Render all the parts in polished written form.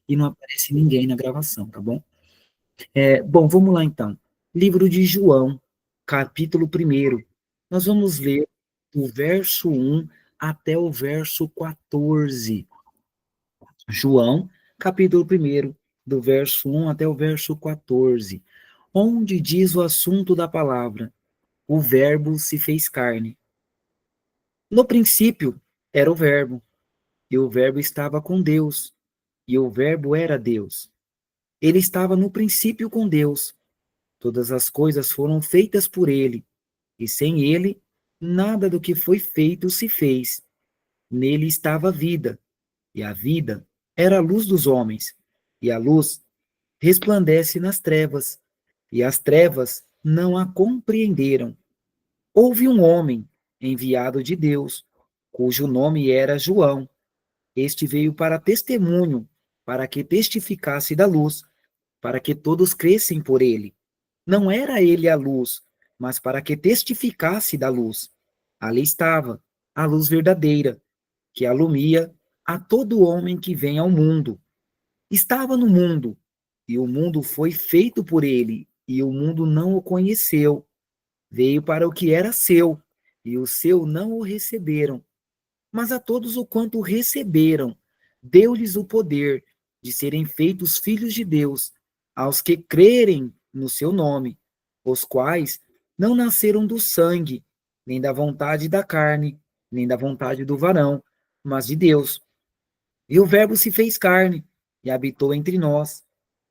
e não aparece ninguém na gravação, tá bom? Bom, vamos lá então. Livro de João, capítulo 1. Nós vamos ler do verso 1 até o verso 14. João, capítulo 1, do verso 1 até o verso 14, onde diz o assunto da palavra: o Verbo se fez carne. No princípio era o Verbo, e o Verbo estava com Deus, e o Verbo era Deus. Ele estava no princípio com Deus. Todas as coisas foram feitas por ele, e sem ele, nada do que foi feito se fez. Nele estava a vida, e a vida era a luz dos homens. E a luz resplandece nas trevas, e as trevas não a compreenderam. Houve um homem enviado de Deus, cujo nome era João. Este veio para testemunho, para que testificasse da luz, para que todos crescem por ele. Não era ele a luz, mas para que testificasse da luz. Ali estava a luz verdadeira, que alumia a todo homem que vem ao mundo. Estava no mundo, e o mundo foi feito por ele, e o mundo não o conheceu. Veio para o que era seu, e o seu não o receberam. Mas a todos o quanto o receberam, deu-lhes o poder de serem feitos filhos de Deus, aos que crerem no seu nome, os quais não nasceram do sangue, nem da vontade da carne, nem da vontade do varão, mas de Deus. E o Verbo se fez carne e habitou entre nós,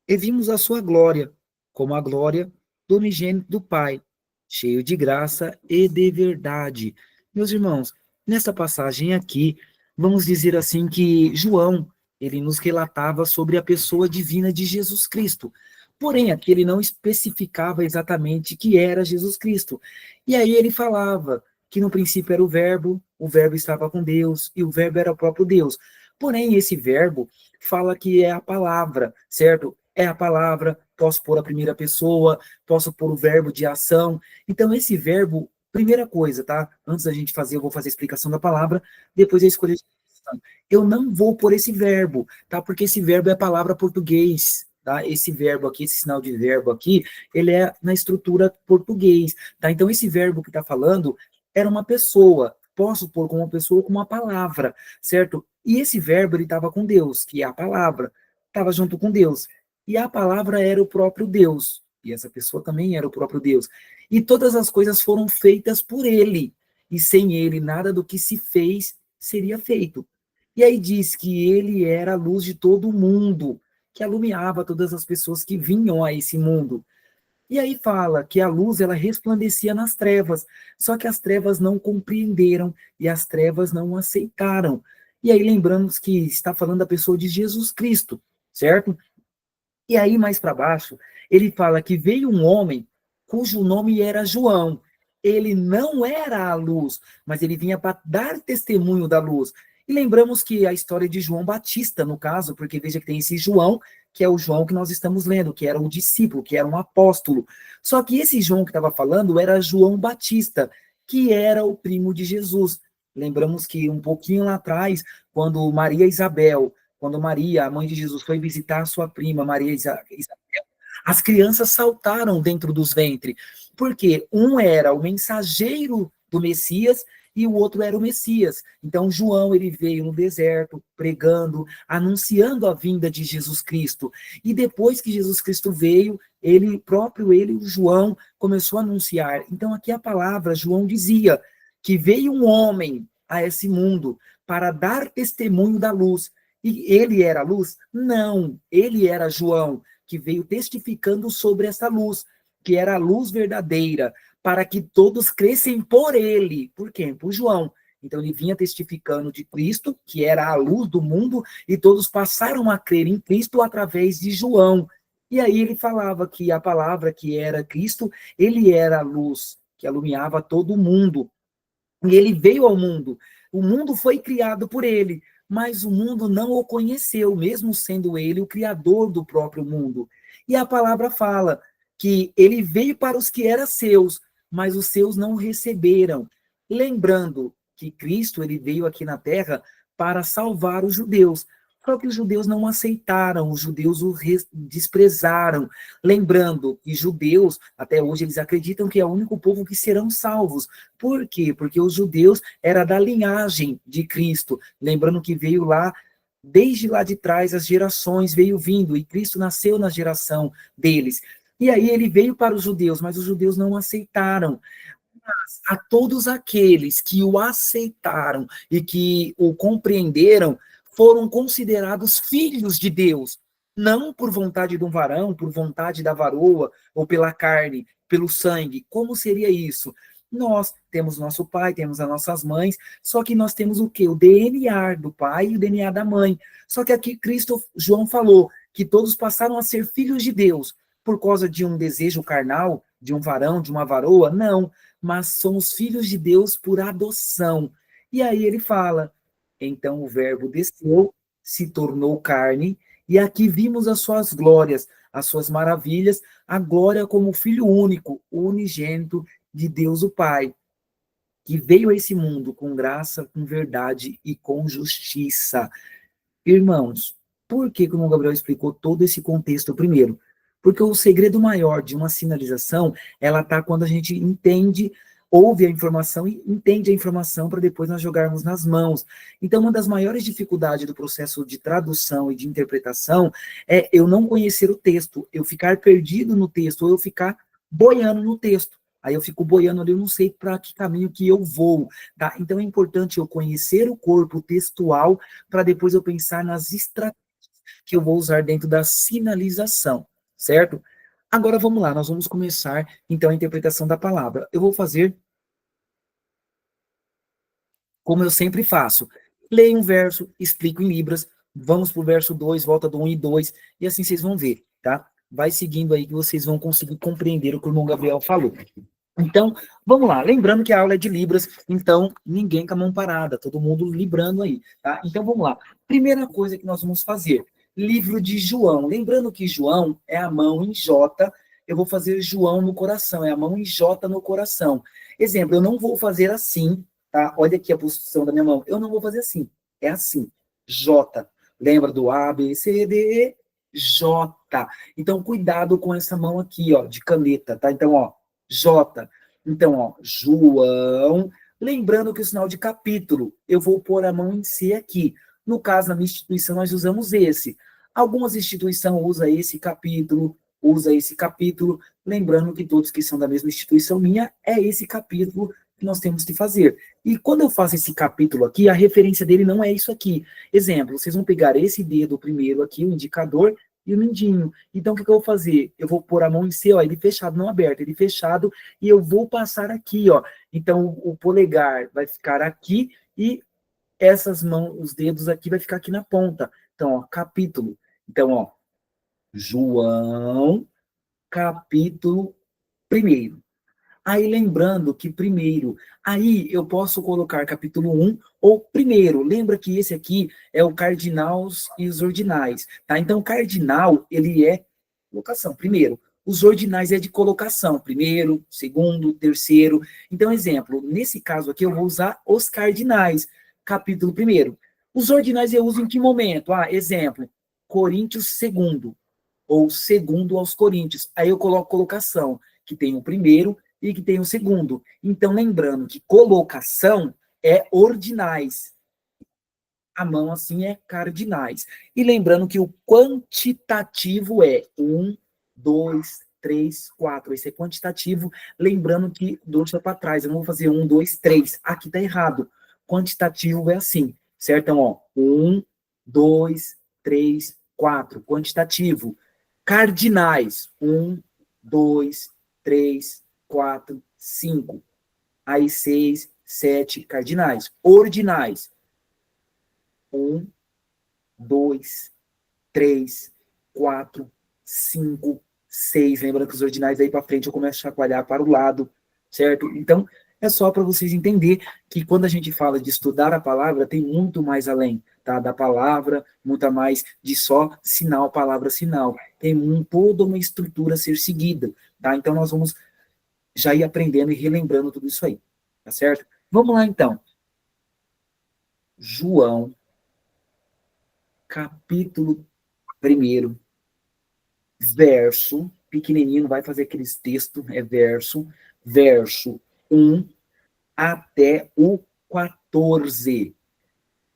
e vimos a sua glória, como a glória do unigênito do Pai, cheio de graça e de verdade. Meus irmãos, nessa passagem aqui, vamos dizer assim que João, ele nos relatava sobre a pessoa divina de Jesus Cristo. Porém, aqui ele não especificava exatamente que era Jesus Cristo. E aí ele falava que no princípio era o Verbo estava com Deus, e o Verbo era o próprio Deus. Porém, esse Verbo fala que é a palavra, certo? É a palavra, posso pôr a primeira pessoa, posso pôr o verbo de ação. Então, esse verbo, primeira coisa, tá? Antes da gente fazer, eu vou fazer a explicação da palavra, depois eu escolher a explicação. Eu não vou pôr esse verbo, tá? Porque esse verbo é a palavra português, tá? Esse verbo aqui, esse sinal de verbo aqui, ele é na estrutura português, tá? Então, esse verbo que está falando era uma pessoa. Posso pôr como uma pessoa, como uma palavra, certo? E esse verbo, ele estava com Deus, que é a palavra, estava junto com Deus. E a palavra era o próprio Deus. E essa pessoa também era o próprio Deus. E todas as coisas foram feitas por ele. E sem ele, nada do que se fez seria feito. E aí diz que ele era a luz de todo o mundo, que alumiava todas as pessoas que vinham a esse mundo. E aí fala que a luz, ela resplandecia nas trevas, só que as trevas não compreenderam e as trevas não aceitaram. E aí lembramos que está falando da pessoa de Jesus Cristo, certo? E aí, mais para baixo, ele fala que veio um homem cujo nome era João. Ele não era a luz, mas ele vinha para dar testemunho da luz. E lembramos que a história de João Batista, no caso, porque veja que tem esse João, que é o João que nós estamos lendo, que era um discípulo, que era um apóstolo. Só que esse João que estava falando era João Batista, que era o primo de Jesus. Lembramos que um pouquinho lá atrás, quando Maria Isabel, quando Maria, a mãe de Jesus, foi visitar a sua prima, Maria Isabel, as crianças saltaram dentro dos ventres, porque um era o mensageiro do Messias e o outro era o Messias. Então, João, ele veio no deserto, pregando, anunciando a vinda de Jesus Cristo. E depois que Jesus Cristo veio, ele, o João, começou a anunciar. Então, aqui a palavra, João dizia que veio um homem a esse mundo para dar testemunho da luz. E ele era a luz? Não, ele era João, que veio testificando sobre essa luz, que era a luz verdadeira, para que todos crescem por ele. Por quê? Por João. Então ele vinha testificando de Cristo, que era a luz do mundo, e todos passaram a crer em Cristo através de João. E aí ele falava que a palavra que era Cristo, ele era a luz que alumiava todo mundo. E ele veio ao mundo. O mundo foi criado por ele, mas o mundo não o conheceu, mesmo sendo ele o criador do próprio mundo. E a palavra fala que ele veio para os que eram seus, mas os seus não o receberam. Lembrando que Cristo, ele veio aqui na terra para salvar os judeus. Só que os judeus não aceitaram, os judeus o desprezaram, lembrando que judeus, até hoje, eles acreditam que é o único povo que serão salvos. Por quê? Porque os judeus era da linhagem de Cristo, lembrando que veio lá, desde lá de trás, as gerações veio vindo, e Cristo nasceu na geração deles. E aí ele veio para os judeus, mas os judeus não aceitaram. A todos aqueles que o aceitaram e que o compreenderam, foram considerados filhos de Deus, não por vontade de um varão, por vontade da varoa, ou pela carne, pelo sangue. Como seria isso? Nós temos nosso pai, temos as nossas mães, só que nós temos o quê? O DNA do pai e o DNA da mãe. Só que aqui João falou que todos passaram a ser filhos de Deus por causa de um desejo carnal, de um varão, de uma varoa? Não, mas somos filhos de Deus por adoção. E aí ele fala, então o verbo desceu, se tornou carne, e aqui vimos as suas glórias, as suas maravilhas, a glória como filho único, unigênito de Deus o Pai, que veio a esse mundo com graça, com verdade e com justiça. Irmãos, por que, como o Gabriel explicou todo esse contexto primeiro? Porque o segredo maior de uma sinalização, ela está quando a gente entende, ouve a informação e entende a informação para depois nós jogarmos nas mãos. Então, uma das maiores dificuldades do processo de tradução e de interpretação é eu não conhecer o texto, eu ficar perdido no texto, ou eu ficar boiando no texto. Aí eu fico boiando ali, eu não sei para que caminho que eu vou, tá? Então é importante eu conhecer o corpo textual para depois eu pensar nas estratégias que eu vou usar dentro da sinalização, certo? Agora vamos lá, nós vamos começar então a interpretação da palavra. Eu vou fazer como eu sempre faço. Leio um verso, explico em libras, vamos para o verso 2, volta do 1 e 2, e assim vocês vão ver, tá? Vai seguindo aí que vocês vão conseguir compreender o que o irmão Gabriel falou. Então, vamos lá. Lembrando que a aula é de Libras, então ninguém com a mão parada, todo mundo librando aí, tá? Então, vamos lá. Primeira coisa que nós vamos fazer, livro de João. Lembrando que João é a mão em J, eu vou fazer João no coração, é a mão em J no coração. Exemplo, eu não vou fazer assim, tá? Olha aqui a posição da minha mão. Eu não vou fazer assim, é assim, J. Lembra do A, B, C, D, E, J. Então, cuidado com essa mão aqui, ó, de caneta, tá? Então, ó, J. Então, ó, João. Lembrando que o sinal de capítulo, eu vou pôr a mão em C aqui. No caso, na minha instituição, nós usamos esse. Algumas instituições usam esse capítulo, usa esse capítulo. Lembrando que todos que são da mesma instituição minha, é esse capítulo que nós temos que fazer. E quando eu faço esse capítulo aqui, a referência dele não é isso aqui. Exemplo, vocês vão pegar esse dedo primeiro aqui, o indicador, e o mindinho. Então, o que eu vou fazer? Eu vou pôr a mão em C, ó, ele fechado, não aberto, ele fechado, e eu vou passar aqui, ó. Então, o polegar vai ficar aqui, e essas mãos, os dedos aqui, vai ficar aqui na ponta. Então, ó, capítulo. Então, ó, João, capítulo 1. Aí lembrando que primeiro, aí eu posso colocar capítulo 1 ou primeiro. Lembra que esse aqui é o cardinais e os ordinais, tá? Então, cardinal, ele é colocação, primeiro. Os ordinais é de colocação, primeiro, segundo, terceiro. Então, exemplo, nesse caso aqui eu vou usar os cardinais, capítulo 1. Os ordinais eu uso em que momento? Ah, exemplo, Coríntios segundo, ou segundo aos Coríntios. Aí eu coloco colocação, que tem o primeiro e que tem o segundo. Então, lembrando que colocação é ordinais. A mão, assim, é cardinais. E lembrando que o quantitativo é 1, 2, 3, 4. Esse é quantitativo. Lembrando que dois está para trás. Eu não vou fazer 1, 2, 3. Aqui está errado. Quantitativo é assim, certo? Então, ó, 1, 2, 3, 4. Quantitativo. Cardinais. 1, 2, 3, 4, 5. Aí 6, 7 cardinais. Ordinais. 1, 2, 3, 4, 5, 6. Lembrando que os ordinais daí para frente eu começo a chacoalhar para o lado, certo? Então, é só para vocês entenderem que quando a gente fala de estudar a palavra, tem muito mais além, tá? Da palavra, muito mais de só sinal, palavra, sinal. Tem toda uma estrutura a ser seguida, tá? Então, nós vamos já ir aprendendo e relembrando tudo isso aí, tá certo? Vamos lá, então. João, capítulo 1º, verso, pequenininho, não vai fazer aqueles textos, é verso 1 até o 14.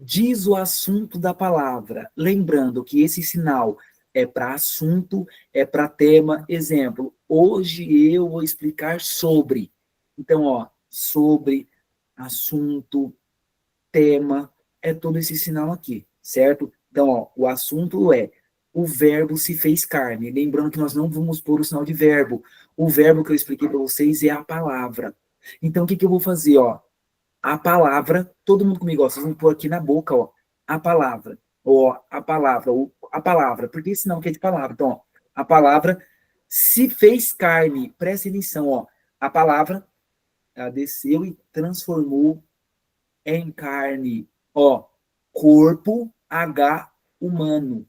Diz o assunto da palavra, lembrando que esse sinal é para assunto, é para tema. Exemplo, hoje eu vou explicar sobre. Então, ó, sobre, assunto, tema, é todo esse sinal aqui, certo? Então, ó, o assunto é o verbo se fez carne. Lembrando que nós não vamos pôr o sinal de verbo. O verbo que eu expliquei para vocês é a palavra. Então, o que que eu vou fazer, ó? A palavra, todo mundo comigo, ó, vocês vão pôr aqui na boca, ó, a palavra, ó, a palavra, porque esse não que é de palavra. Então, ó, a palavra se fez carne, presta atenção, ó, a palavra, ela desceu e transformou em carne, ó, corpo, H, humano,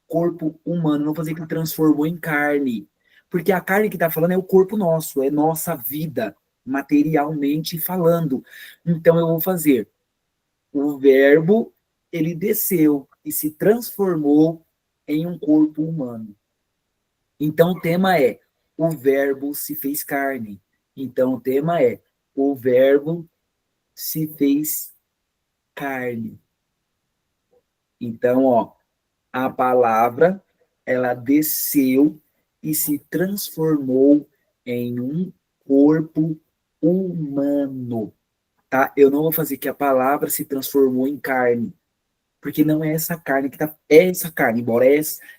corpo humano, não fazer que transformou em carne, porque a carne que está falando é o corpo nosso, é nossa vida, materialmente falando. Então eu vou fazer o verbo, ele desceu e se transformou em um corpo humano. Então o tema é o verbo se fez carne. Então o tema é o verbo se fez carne. Então, ó, a palavra, ela desceu e se transformou em um corpo humano, tá? Eu não vou fazer que a palavra se transformou em carne, porque não é essa carne que tá, é essa carne, embora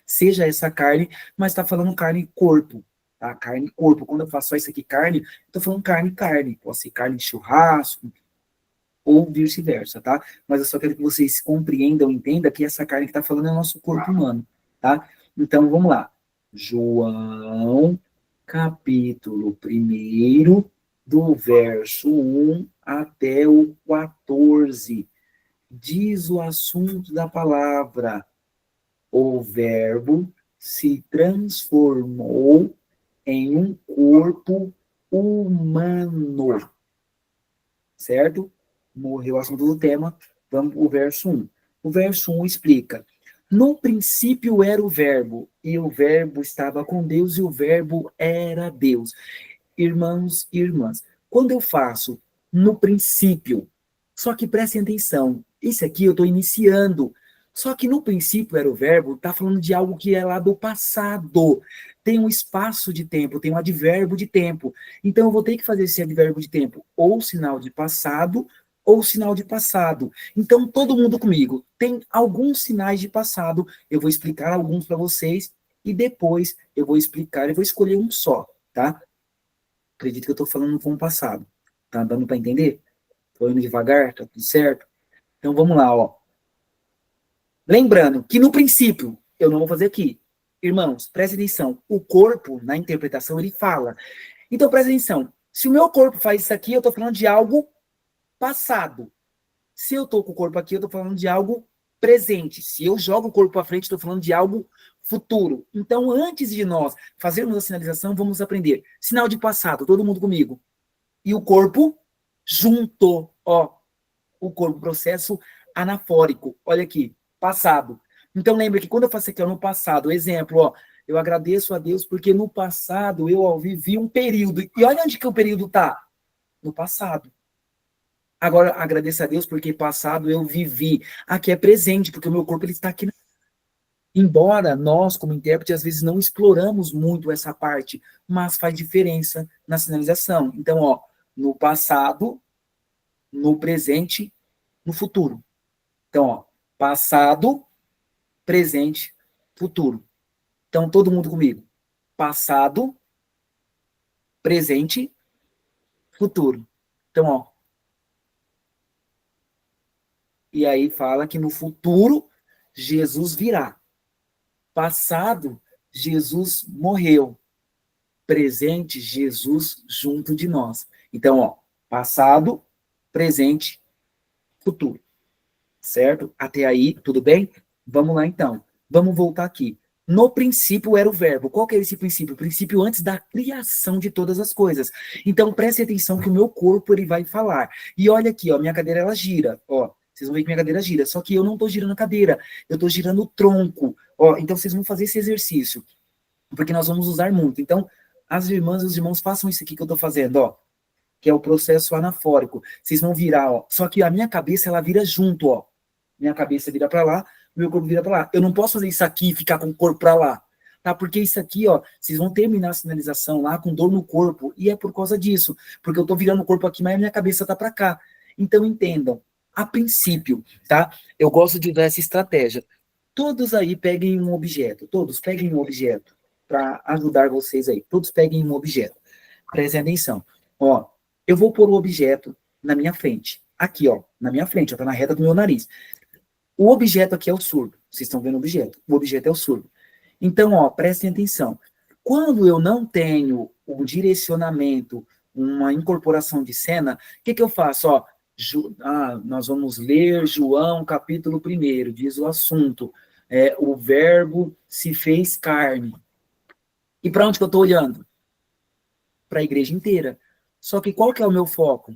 seja essa carne, mas tá falando carne corpo, tá? Carne corpo. Quando eu faço só isso aqui, carne, eu tô falando carne. Pode ser carne de churrasco, ou vice-versa, tá? Mas eu só quero que vocês compreendam, entendam que essa carne que está falando é o nosso corpo humano, tá? Então, vamos lá. João, capítulo 1º, do verso 1 até o 14. Diz o assunto da palavra. O verbo se transformou em um corpo humano, certo? Morreu o assunto do tema, vamos para o verso 1. O verso 1 explica: no princípio era o verbo, e o verbo estava com Deus, e o verbo era Deus. Irmãos e irmãs, quando eu faço no princípio, só que prestem atenção, isso aqui eu estou iniciando, só que no princípio era o verbo, está falando de algo que é lá do passado, tem um espaço de tempo, tem um advérbio de tempo, então eu vou ter que fazer esse advérbio de tempo, ou sinal de passado, ou sinal de passado. Então, todo mundo comigo, tem alguns sinais de passado, eu vou explicar alguns para vocês, e depois eu vou explicar, eu vou escolher um só, tá? Acredito que eu estou falando com o passado. Tá dando para entender? Estou indo devagar, tá tudo certo? Então vamos lá, ó. Lembrando que no princípio, eu não vou fazer aqui. Irmãos, presta atenção. O corpo, na interpretação, ele fala. Então presta atenção. Se o meu corpo faz isso aqui, eu estou falando de algo passado. Se eu estou com o corpo aqui, eu estou falando de algo presente. Se eu jogo o corpo para frente, estou falando de algo futuro. Então, antes de nós fazermos a sinalização, vamos aprender. Sinal de passado, todo mundo comigo. E o corpo junto, ó. O corpo, processo anafórico. Olha aqui, passado. Então, lembra que quando eu faço aqui, ó, no passado, exemplo, ó, eu agradeço a Deus porque no passado eu vivi um período. E olha onde que o período está. No passado. Agora, agradeço a Deus porque passado eu vivi. Aqui é presente, porque o meu corpo ele está aqui. Embora nós, como intérprete, às vezes não exploramos muito essa parte, mas faz diferença na sinalização. Então, ó, no passado, no presente, no futuro. Então, ó, passado, presente, futuro. Então, todo mundo comigo. Passado, presente, futuro. Então, ó. E aí fala que no futuro, Jesus virá. Passado, Jesus morreu. Presente, Jesus junto de nós. Então, ó, passado, presente, futuro. Certo? Até aí, tudo bem? Vamos lá, então. Vamos voltar aqui. No princípio era o verbo. Qual que é esse princípio? O princípio antes da criação de todas as coisas. Então, preste atenção que o meu corpo ele vai falar. E olha aqui, ó, minha cadeira ela gira, ó. Vocês vão ver que minha cadeira gira. Só que eu não estou girando a cadeira, eu estou girando o tronco. Ó, então vocês vão fazer esse exercício, porque nós vamos usar muito. Então, as irmãs e os irmãos façam isso aqui que eu estou fazendo, ó, que é o processo anafórico. Vocês vão virar, ó. Só que a minha cabeça, ela vira junto, ó. Minha cabeça vira para lá, meu corpo vira para lá. Eu não posso fazer isso aqui e ficar com o corpo para lá, tá? Porque isso aqui, ó, vocês vão terminar a sinalização lá com dor no corpo, e é por causa disso, porque eu tô virando o corpo aqui, mas a minha cabeça tá para cá. Então, entendam, a princípio, tá? Eu gosto de usar essa estratégia. Todos aí peguem um objeto, todos peguem um objeto, para ajudar vocês aí. Todos peguem um objeto. Prestem atenção. Ó, eu vou pôr o objeto na minha frente. Aqui, ó, na minha frente, ó, tá na reta do meu nariz. O objeto aqui é o surdo. Vocês estão vendo o objeto. O objeto é o surdo. Então, ó, prestem atenção. Quando eu não tenho um direcionamento, uma incorporação de cena, o que eu faço? Ó, nós vamos ler João, capítulo 1, diz o assunto. O verbo se fez carne. E para onde que eu estou olhando? Para a igreja inteira. Só que qual que é o meu foco?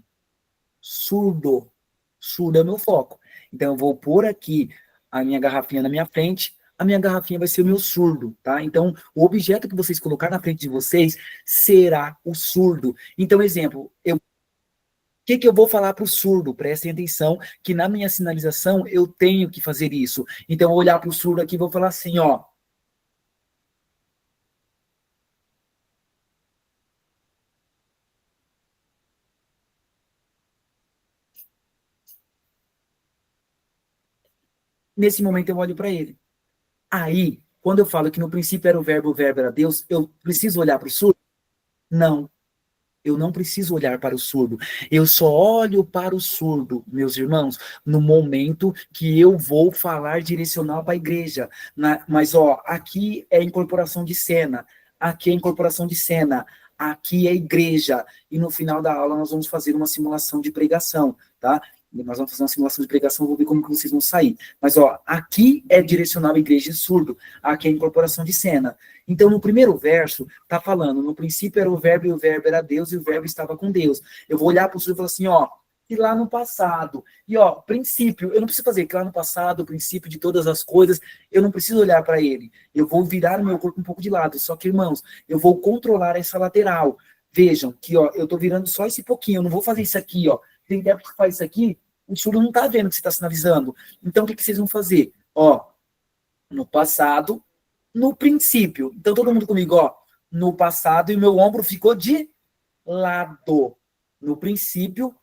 Surdo. Surdo é o meu foco. Então, eu vou pôr aqui a minha garrafinha na minha frente, a minha garrafinha vai ser o meu surdo, tá? Então, o objeto que vocês colocar na frente de vocês será o surdo. Então, exemplo, o que eu vou falar para o surdo? Prestem atenção que na minha sinalização eu tenho que fazer isso. Então, eu vou olhar para o surdo aqui e vou falar assim, ó. Nesse momento eu olho para ele. Aí, quando eu falo que no princípio era o verbo era Deus, eu preciso olhar para o surdo? Não. Eu não preciso olhar para o surdo. Eu só olho para o surdo, meus irmãos, no momento que eu vou falar direcional para a igreja. Mas, ó, aqui é incorporação de cena. Aqui é incorporação de cena. Aqui é igreja. E no final da aula nós vamos fazer uma simulação de pregação, tá? Nós vamos fazer uma simulação de pregação, vou ver como que vocês vão sair. Mas, ó, aqui é direcional à igreja e surdo. Aqui é incorporação de cena. Então, no primeiro verso, está falando, no princípio era o verbo e o verbo era Deus e o verbo estava com Deus. Eu vou olhar para o surdo e falar assim, ó, e lá no passado. E, ó, princípio, eu não preciso fazer que lá no passado, o princípio de todas as coisas, eu não preciso olhar para ele. Eu vou virar o meu corpo um pouco de lado. Só que, irmãos, eu vou controlar essa lateral. Vejam que, ó, eu estou virando só esse pouquinho, eu não vou fazer isso aqui, ó. Tem intérprete que faz isso aqui, o surdo não está vendo que você está sinalizando. Então, o que vocês vão fazer? Ó, no passado, no princípio. Então, todo mundo comigo, ó. No passado, e o meu ombro ficou de lado. No princípio,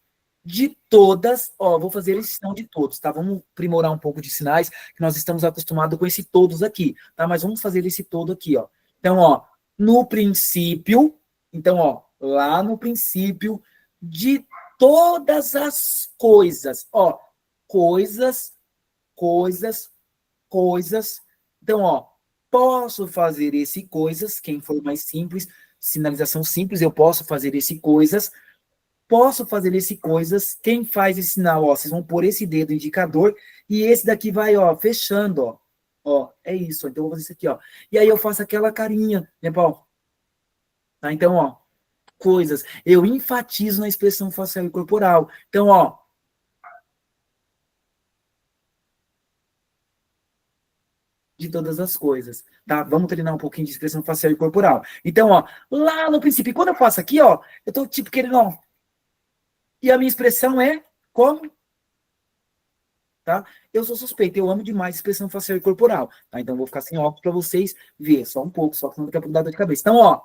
de todas, ó, vou fazer esse sinal de todos, tá? Vamos aprimorar um pouco de sinais, que nós estamos acostumados com esse todos aqui, tá? Mas vamos fazer esse todo aqui, ó. Então, ó, no princípio, então, ó, lá no princípio de todas as coisas, ó, coisas, coisas, coisas. Então, ó, posso fazer esse coisas, quem for mais simples, sinalização simples, eu posso fazer esse coisas, posso fazer esse coisas, quem faz esse sinal, ó, vocês vão pôr esse dedo indicador, e esse daqui vai, ó, fechando, ó, é isso, então eu vou fazer isso aqui, ó, e aí eu faço aquela carinha, né, Paulo? Tá, então, ó, coisas, eu enfatizo na expressão facial e corporal, então, ó, de todas as coisas, tá? Vamos treinar um pouquinho de expressão facial e corporal. Então, ó, lá no princípio, quando eu faço aqui, ó, eu tô tipo querendo, ó, e a minha expressão é como? Tá? Eu sou suspeito, eu amo demais expressão facial e corporal, tá? Então, eu vou ficar sem óculos para vocês ver, só um pouco, só que não daqui a pouco dá dor de cabeça. Então, ó,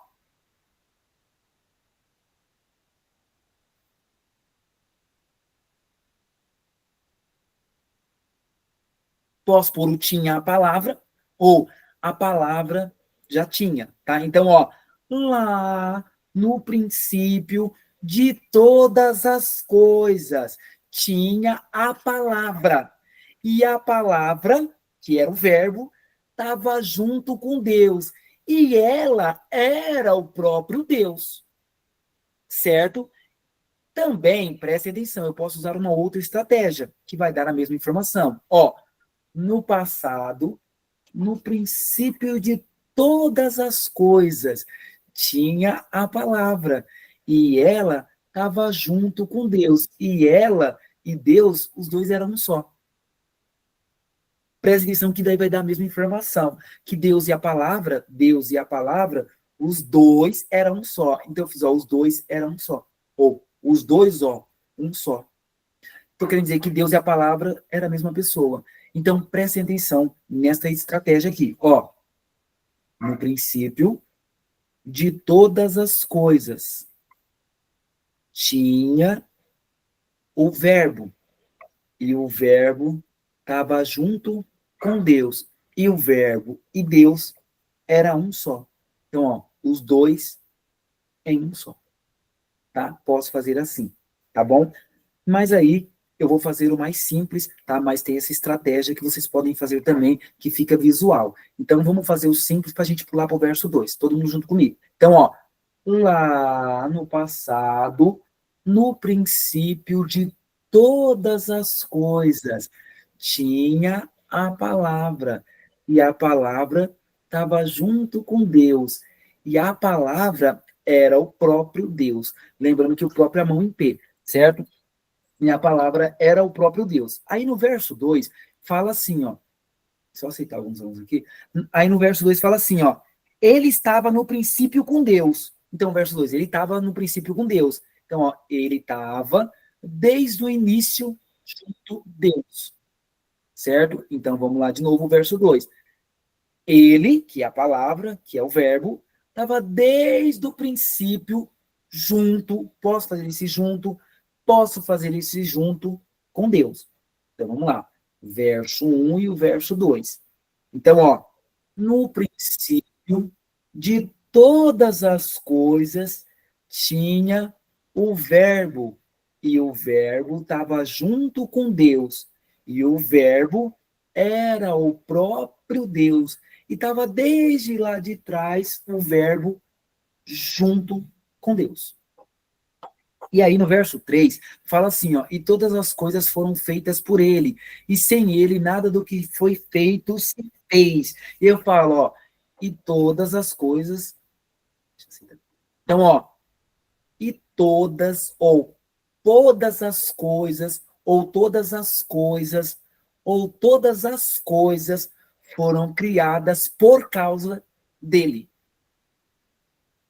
posso pôr o tinha a palavra, ou a palavra já tinha, tá? Então, ó, lá no princípio de todas as coisas tinha a palavra. E a palavra, que era o verbo, estava junto com Deus. E ela era o próprio Deus, certo? Também, preste atenção, eu posso usar uma outra estratégia que vai dar a mesma informação. Ó, no passado, no princípio de todas as coisas, tinha a palavra, e ela estava junto com Deus, e ela e Deus, os dois eram um só. Presta atenção que daí vai dar a mesma informação, que Deus e a palavra, os dois eram um só. Então eu fiz, ó, os dois eram um só. Ou, os dois, ó, um só. Estou querendo dizer que Deus e a palavra era a mesma pessoa. Então prestem atenção nesta estratégia aqui. Ó, no princípio de todas as coisas tinha o verbo. E o verbo estava junto com Deus. E o verbo e Deus era um só. Então, ó, os dois em um só. Tá? Posso fazer assim, tá bom? Mas aí eu vou fazer o mais simples, tá? Mas tem essa estratégia que vocês podem fazer também, que fica visual. Então, vamos fazer o simples para a gente pular para o verso 2. Todo mundo junto comigo. Então, ó, lá no passado, no princípio de todas as coisas, tinha a palavra, e a palavra estava junto com Deus, e a palavra era o próprio Deus. Lembrando que o próprio é a mão em P, certo? E a palavra era o próprio Deus. Aí no verso 2 fala assim, ó, só aceitar alguns anos aqui. Aí no verso 2 fala assim, ó, ele estava no princípio com Deus. Então, verso 2, ele estava no princípio com Deus. Então, ó, ele estava desde o início junto Deus. Certo? Então, vamos lá de novo, o verso 2. Ele, que é a palavra, que é o verbo, estava desde o princípio junto, posso fazer esse junto, posso fazer esse junto com Deus. Então, vamos lá. Verso 1 e o verso 2. Então, ó, no princípio de todas as coisas tinha o verbo, e o verbo estava junto com Deus, e o verbo era o próprio Deus, e estava desde lá de trás o verbo junto com Deus. E aí no verso 3, fala assim, ó, e todas as coisas foram feitas por ele, e sem ele nada do que foi feito se fez. E eu falo, ó, e todas as coisas... Então, ó, e todas, ou todas as coisas, ou todas as coisas, ou todas as coisas foram criadas por causa dele.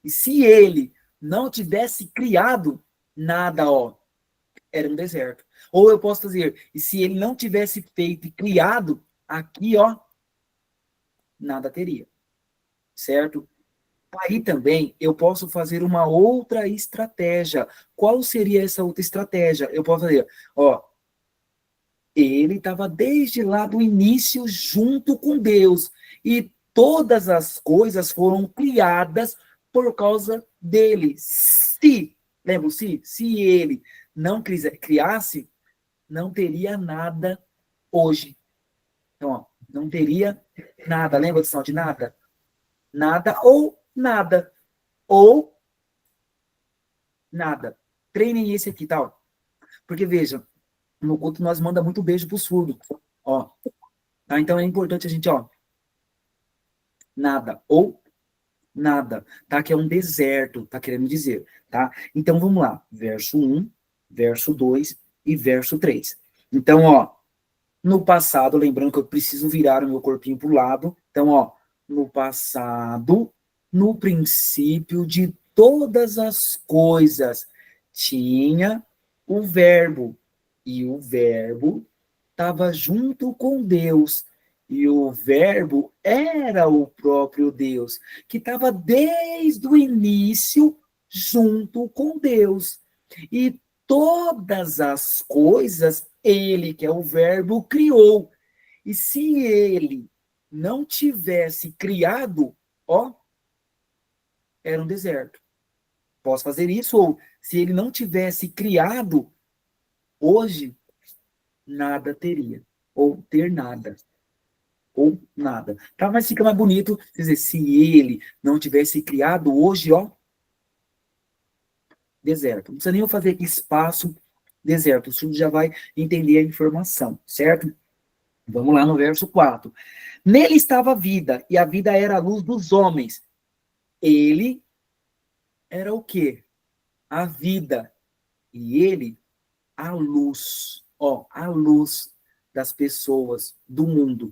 E se ele não tivesse criado nada, ó, era um deserto. Ou eu posso dizer, e se ele não tivesse feito e criado, aqui, ó, nada teria. Certo? Aí também eu posso fazer uma outra estratégia. Qual seria essa outra estratégia? Eu posso fazer, ó, ele estava desde lá do início junto com Deus, e todas as coisas foram criadas por causa dele. Se, lembra, se ele não criasse, não teria nada hoje. Então, ó, não teria nada. Lembra do sinal de nada? Nada ou nada. Ou nada. Treinem esse aqui, tal. Porque, veja, no culto nós manda muito beijo pro surdo. Ó. Tá? Então é importante a gente, ó. Nada. Ou nada. Tá? Que é um deserto, tá querendo dizer. Tá? Então vamos lá. Verso 1, verso 2 e verso 3. Então, ó. No passado, lembrando que eu preciso virar o meu corpinho pro lado. Então, ó. No passado, no princípio de todas as coisas, tinha o verbo. E o verbo estava junto com Deus. E o verbo era o próprio Deus, que estava desde o início junto com Deus. E todas as coisas, ele, que é o verbo, criou. E se ele não tivesse criado, ó, era um deserto. Posso fazer isso? Ou se ele não tivesse criado, hoje, nada teria. Ou ter nada. Ou nada. Tá? Mas fica mais bonito, quer dizer, se ele não tivesse criado hoje, ó, deserto. Não precisa nem eu fazer aqui espaço, deserto. O senhor já vai entender a informação, certo? Vamos lá no verso 4. Nele estava a vida, e a vida era a luz dos homens. Ele era o quê? A vida. E ele, a luz. ó, a luz das pessoas do mundo.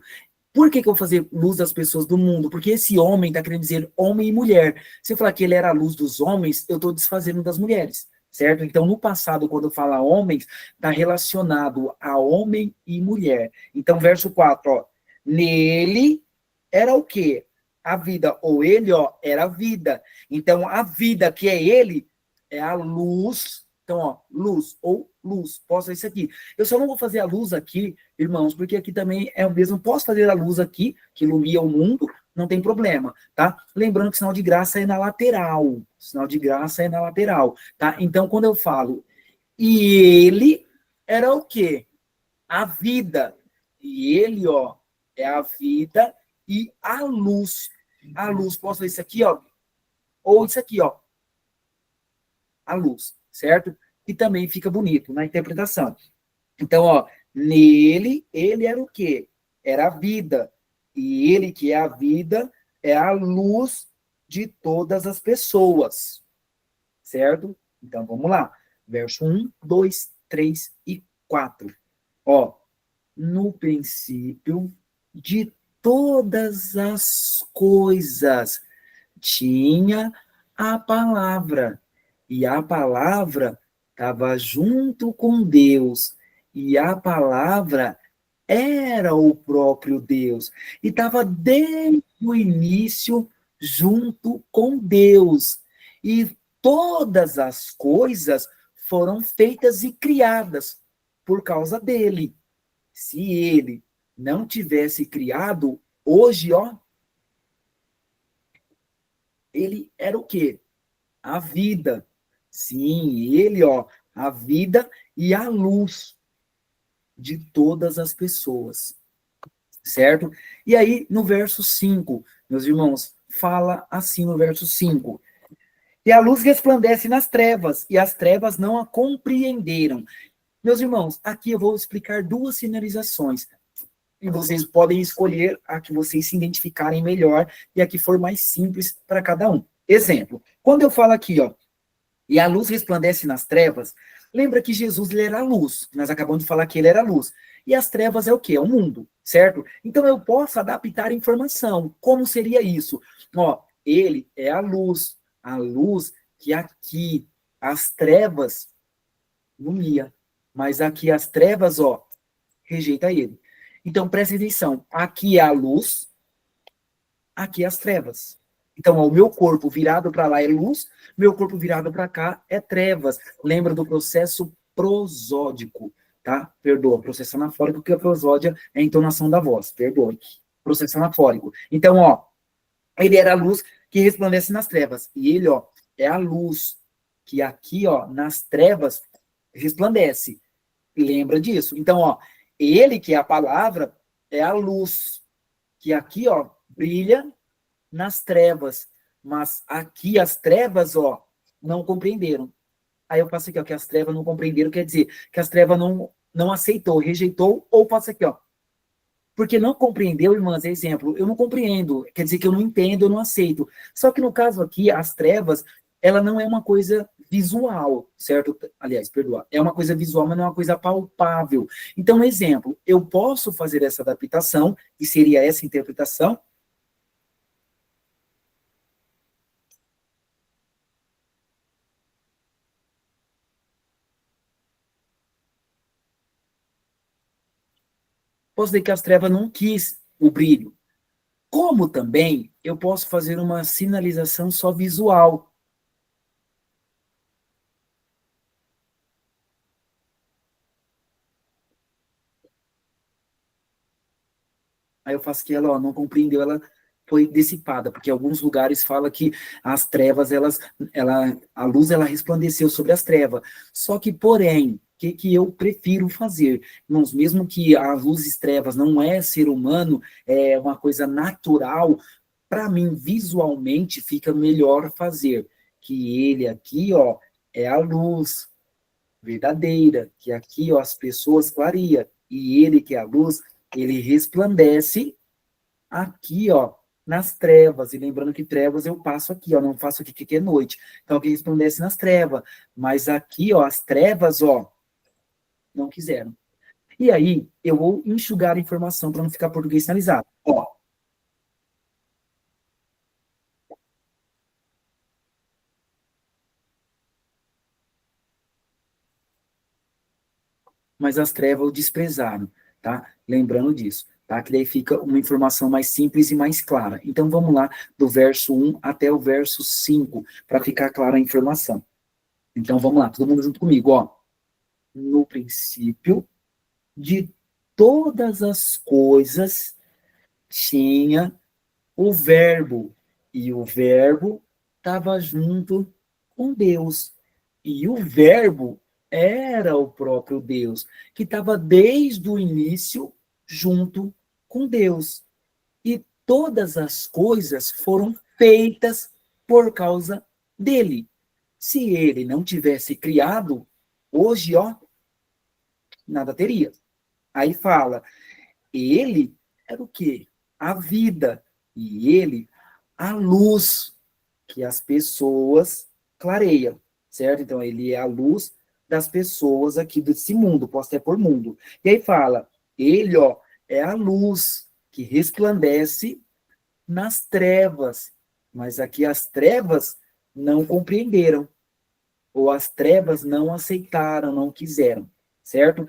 Por que eu vou fazer luz das pessoas do mundo? Porque esse homem está querendo dizer homem e mulher. Se eu falar que ele era a luz dos homens, eu estou desfazendo das mulheres, certo? Então, no passado, quando fala homens, está relacionado a homem e mulher. Então, verso 4, ó. Nele era o quê? A vida. Ou ele, ó, era a vida. Então, a vida que é ele, é a luz. Então, ó, luz ou luz. Posso isso aqui. Eu só não vou fazer a luz aqui, irmãos, porque aqui também é o mesmo. Posso fazer a luz aqui, que ilumina o mundo, não tem problema, tá? Lembrando que sinal de graça é na lateral. Sinal de graça é na lateral, tá? Então, quando eu falo, e ele era o quê? A vida. E ele, ó, é a vida e a luz. A luz, posso ver isso aqui, ó? Ou isso aqui, ó. A luz, certo? E também fica bonito na interpretação. Então, ó, nele, ele era o quê? Era a vida. E ele que é a vida é a luz de todas as pessoas. Certo? Então, vamos lá. Verso 1, 2, 3 e 4. Ó, no princípio de todas as coisas tinha a palavra. E a palavra estava junto com Deus. E a palavra era o próprio Deus. E estava desde o início junto com Deus. E todas as coisas foram feitas e criadas por causa dele. Se ele não tivesse criado, hoje, ó, ele era o quê? A vida. Sim, ele, ó, a vida e a luz de todas as pessoas. Certo? E aí, no verso 5, meus irmãos, fala assim no verso 5. E a luz resplandece nas trevas, e as trevas não a compreenderam. Meus irmãos, aqui eu vou explicar duas sinalizações. E vocês podem escolher a que vocês se identificarem melhor e a que for mais simples para cada um. Exemplo, quando eu falo aqui, ó, e a luz resplandece nas trevas, lembra que Jesus ele era a luz. Nós acabamos de falar que ele era a luz. E as trevas é o quê? É o mundo, certo? Então eu posso adaptar a informação. Como seria isso? Ó, ele é a luz que aqui as trevas ilumina, mas aqui as trevas, ó, rejeita ele. Então preste atenção, aqui é a luz, aqui é as trevas. Então, ó, o meu corpo virado para lá é luz, meu corpo virado para cá é trevas. Lembra do processo prosódico, tá? Perdoa, processo anafórico, porque a prosódia é a entonação da voz, perdoa. Processo anafórico. Então, ó, ele era a luz que resplandece nas trevas. E ele, ó, é a luz que aqui, ó, nas trevas resplandece. Lembra disso? Então, ó, ele que é a palavra é a luz que aqui, ó, brilha nas trevas, mas aqui as trevas, ó, não compreenderam. Aí eu faço aqui, ó, que as trevas não compreenderam, quer dizer, que as trevas não aceitou, rejeitou, ou faço aqui, ó, porque não compreendeu, irmãs, é exemplo, eu não compreendo, quer dizer que eu não entendo, eu não aceito. Só que no caso aqui, as trevas, ela não é uma coisa visual, certo? Aliás, perdoa, é uma coisa visual, mas não é uma coisa palpável. Então, exemplo, eu posso fazer essa adaptação, que seria essa interpretação. Posso dizer que as trevas não quis o brilho. Como também eu posso fazer uma sinalização só visual. Aí eu faço que ela, ó, não compreendeu, ela foi dissipada, porque em alguns lugares fala que as trevas, a luz ela resplandeceu sobre as trevas. Só que, porém, o que eu prefiro fazer? Irmãos, mesmo que as luzes trevas não é ser humano, é uma coisa natural, para mim, visualmente, fica melhor fazer. Que ele aqui, ó, é a luz verdadeira, que aqui, ó, as pessoas clareia, e ele que é a luz, ele resplandece aqui, ó, nas trevas, e lembrando que trevas eu passo aqui, ó, não faço aqui que é noite, então aqui resplandece nas trevas, mas aqui, ó, as trevas, ó, não quiseram. E aí, eu vou enxugar a informação para não ficar português sinalizado. Ó, mas as trevas o desprezaram, tá? Lembrando disso, tá? Que daí fica uma informação mais simples e mais clara. Então, vamos lá, do verso 1 até o verso 5, para ficar clara a informação. Então, vamos lá, todo mundo junto comigo, ó. No princípio de todas as coisas tinha o verbo, e o verbo estava junto com Deus. E o verbo era o próprio Deus, que estava desde o início junto com Deus. E todas as coisas foram feitas por causa dele. Se ele não tivesse criado, hoje, ó, nada teria. Aí fala, ele era o quê? A vida. E ele, a luz que as pessoas clareiam, certo? Então, ele é a luz das pessoas aqui desse mundo, posso até por mundo. E aí fala, ele, ó, é a luz que resplandece nas trevas, mas aqui as trevas não compreenderam, ou as trevas não aceitaram, não quiseram, certo?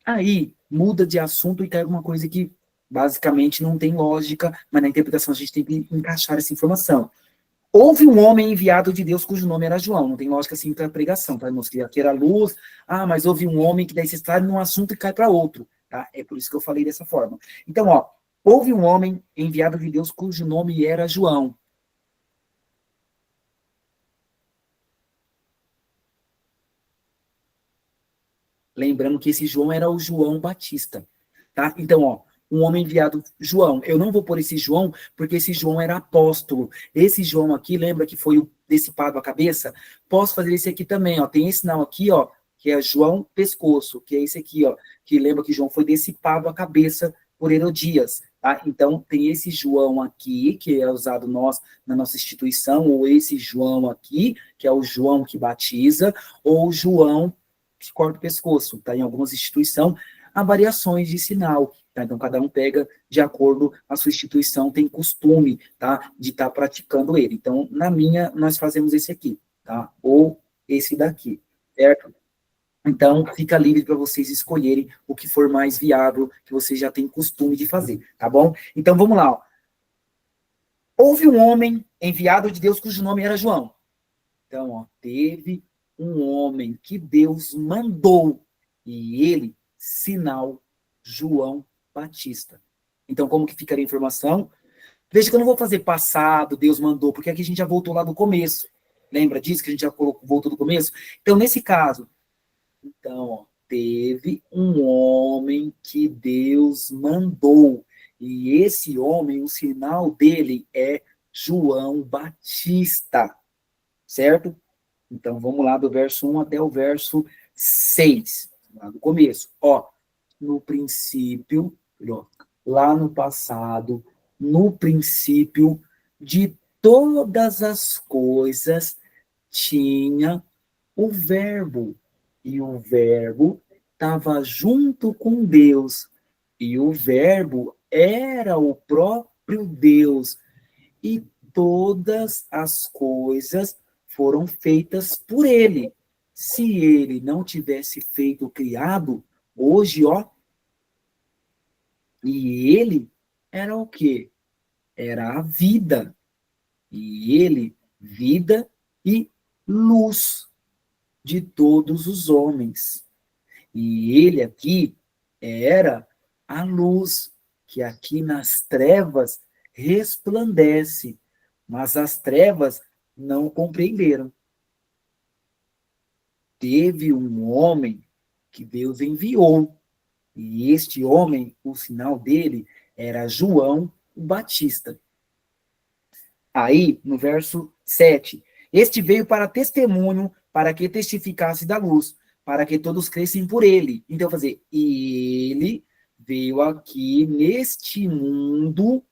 Aí muda de assunto e cai alguma coisa que basicamente não tem lógica, mas na interpretação a gente tem que encaixar essa informação. Houve um homem enviado de Deus cujo nome era João. Não tem lógica assim para pregação, tá, irmãos? Que aqui era luz. Ah, mas houve um homem que daí você está num assunto e cai para outro, tá? É por isso que eu falei dessa forma. Então, ó, houve um homem enviado de Deus cujo nome era João. Lembrando que esse João era o João Batista, tá? Então, ó, um homem enviado, João. Eu não vou pôr esse João, porque esse João era apóstolo. Esse João aqui, lembra que foi o decepado a cabeça? Posso fazer esse aqui também, ó. Tem esse sinal aqui, ó, que é João Pescoço, que é esse aqui, ó, que lembra que João foi decepado a cabeça por Herodias, tá? Então, tem esse João aqui, que é usado nós na nossa instituição, ou esse João aqui, que é o João que batiza, ou o João que corta o pescoço, tá? Em algumas instituições, há variações de sinal, tá? Então, cada um pega de acordo, a sua instituição tem costume, tá? De estar praticando ele. Então, na minha, nós fazemos esse aqui, tá? Ou esse daqui, certo? Então, fica livre para vocês escolherem o que for mais viável, que vocês já têm costume de fazer, tá bom? Então, vamos lá, ó. Houve um homem enviado de Deus cujo nome era João. Então, ó, teve um homem que Deus mandou, e ele, sinal, João Batista. Então, como que ficaria a informação? Veja que eu não vou fazer passado, Deus mandou, porque aqui a gente já voltou lá do começo. Lembra disso que a gente já voltou do começo? Então, nesse caso, então, ó, teve um homem que Deus mandou, e esse homem, o sinal dele é João Batista, certo? Então, vamos lá do verso 1 até o verso 6, lá do começo. Ó, no princípio, ó, lá no passado, no princípio de todas as coisas, tinha o Verbo. E o Verbo estava junto com Deus. E o Verbo era o próprio Deus. E todas as coisas foram feitas por ele. Se ele não tivesse feito o criado, hoje, ó, e ele era o quê? Era a vida. E ele, vida e luz de todos os homens. E ele aqui era a luz que aqui nas trevas resplandece, mas as trevas não compreenderam. Teve um homem que Deus enviou, e este homem, o sinal dele era João o Batista. Aí, no verso 7, este veio para testemunho, para que testificasse da luz, para que todos crescem por ele. Então, fazer, ele veio aqui neste mundo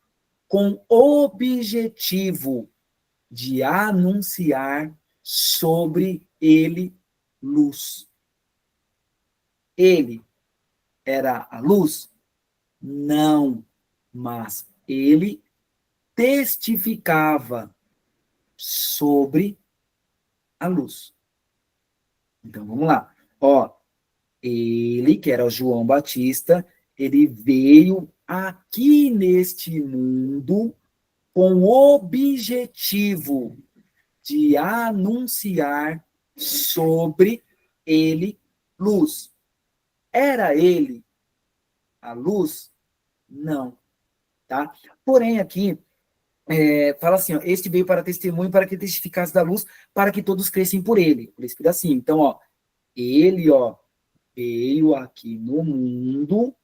com objetivo de anunciar sobre ele luz. Ele era a luz? Não, mas ele testificava sobre a luz. Então, vamos lá. Ó, ele, que era o João Batista, ele veio aqui neste mundo com o objetivo de anunciar sobre ele luz. Era ele a luz? Não, tá? Porém, aqui, fala assim, ó, este veio para testemunho, para que testificasse da luz, para que todos crescem por ele. Por isso que assim. Então, ó, ele, ó, veio aqui no mundo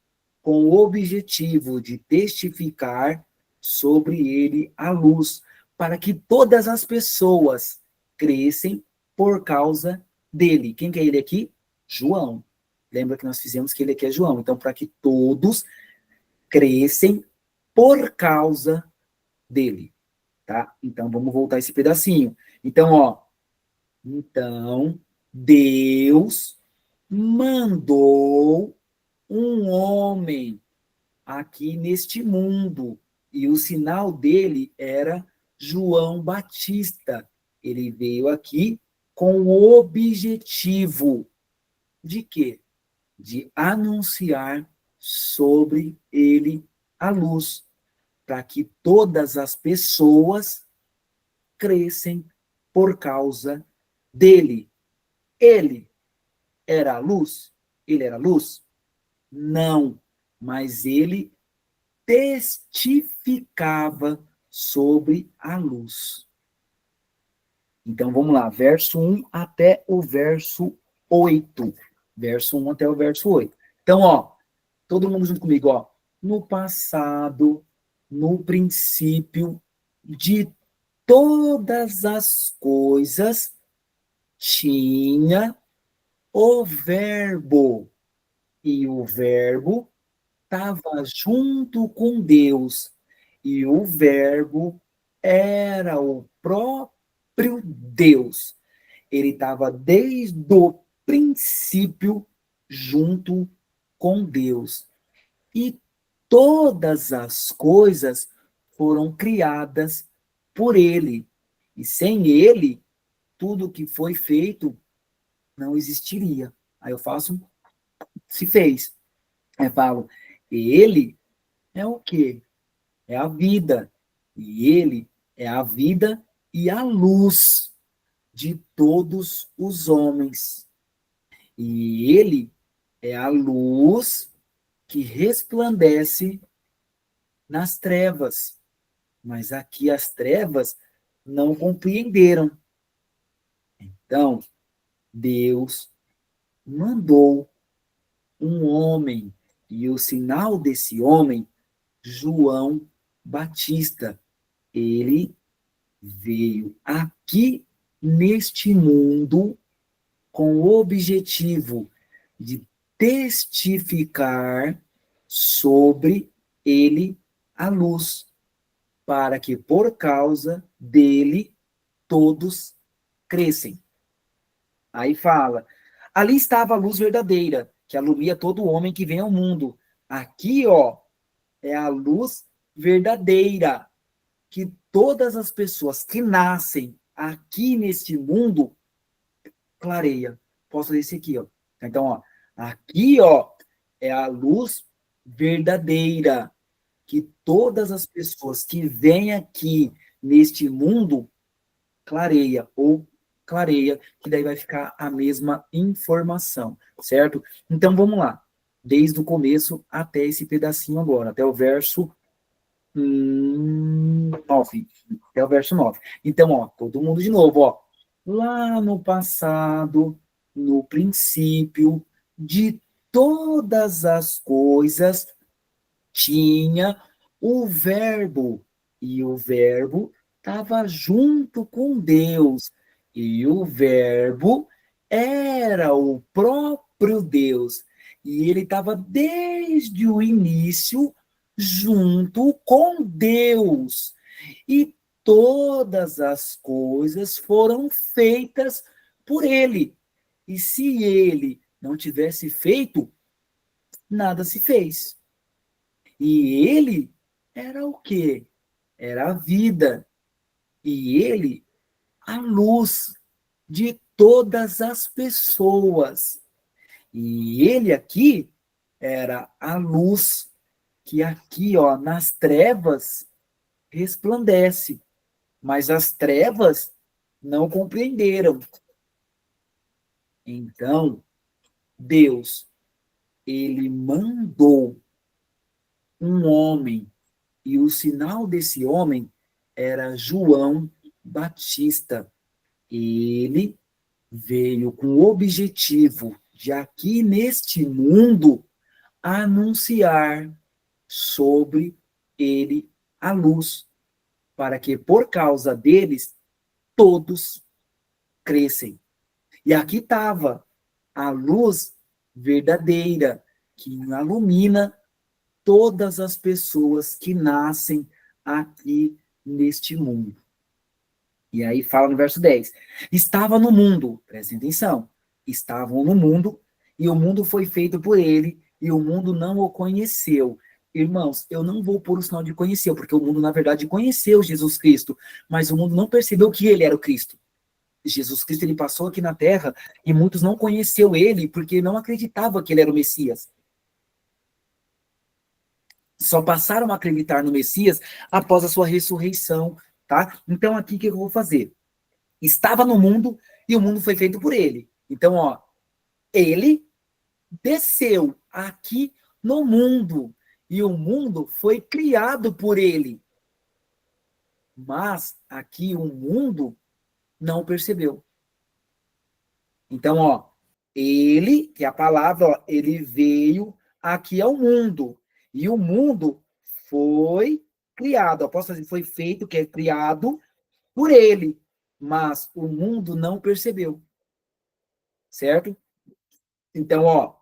com o objetivo de testificar sobre ele a luz, para que todas as pessoas crescem por causa dele. Quem que é ele aqui? João. Lembra que nós fizemos que ele aqui é João. Então, para que todos crescem por causa dele, tá? Então, vamos voltar esse pedacinho. Então, ó, então, Deus mandou um homem aqui neste mundo, e o sinal dele era João Batista. Ele veio aqui com o objetivo de quê? De anunciar sobre ele a luz, para que todas as pessoas crescem por causa dele. Ele era a luz? Ele era a luz? Não, mas ele testificava sobre a luz. Então vamos lá, verso 1 até o verso 8. Verso 1 até o verso 8. Então, ó, todo mundo junto comigo, ó. No passado, no princípio de todas as coisas, tinha o Verbo. E o Verbo estava junto com Deus. E o Verbo era o próprio Deus. Ele estava desde o princípio junto com Deus. E todas as coisas foram criadas por ele. E sem ele, tudo que foi feito não existiria. Aí eu faço, se fez. Aí eu falo, ele é o quê? É a vida. E ele é a vida e a luz de todos os homens. E ele é a luz que resplandece nas trevas. Mas aqui as trevas não compreenderam. Então, Deus mandou um homem, e o sinal desse homem, João Batista. Ele veio aqui neste mundo com o objetivo de testificar sobre ele a luz, para que por causa dele todos crescem. Aí fala, ali estava a luz verdadeira, que alumia todo homem que vem ao mundo. Aqui, ó, é a luz verdadeira, que todas as pessoas que nascem aqui neste mundo clareia. Posso ler esse aqui, ó. Então, ó, aqui, ó, é a luz verdadeira, que todas as pessoas que vêm aqui neste mundo clareia, ou clareia, que daí vai ficar a mesma informação, certo? Então, vamos lá. Desde o começo até esse pedacinho agora, até o verso 9. Até o verso 9. Então, ó, todo mundo de novo, ó. Lá no passado, no princípio de todas as coisas, tinha o Verbo, e o Verbo estava junto com Deus, e o Verbo era o próprio Deus, e ele estava desde o início junto com Deus, e todas as coisas foram feitas por ele. E se ele não tivesse feito, nada se fez. E ele era o quê? Era a vida. E ele, a luz de todas as pessoas. E ele aqui era a luz que aqui, ó, nas trevas resplandece. Mas as trevas não compreenderam. Então, Deus, ele mandou um homem, e o sinal desse homem era João Batista. Ele veio com o objetivo de aqui neste mundo anunciar sobre ele a luz, para que por causa deles todos crescem. E aqui estava a luz verdadeira que ilumina todas as pessoas que nascem aqui neste mundo. E aí fala no verso 10. Estava no mundo, prestem atenção, estavam no mundo, e o mundo foi feito por ele, e o mundo não o conheceu. Irmãos, eu não vou pôr o sinal de conheceu, porque o mundo, na verdade, conheceu Jesus Cristo, mas o mundo não percebeu que ele era o Cristo. Jesus Cristo, ele passou aqui na Terra, e muitos não conheceu ele, porque não acreditavam que ele era o Messias. Só passaram a acreditar no Messias após a sua ressurreição, tá? Então, aqui, o que eu vou fazer? Estava no mundo e o mundo foi feito por ele. Então, ó, ele desceu aqui no mundo e o mundo foi criado por ele. Mas aqui o mundo não percebeu. Então, ó, ele, que é a palavra, ó, ele veio aqui ao mundo e o mundo foi criado. Eu posso fazer, foi feito, que é criado por ele, mas o mundo não percebeu, certo? Então, ó,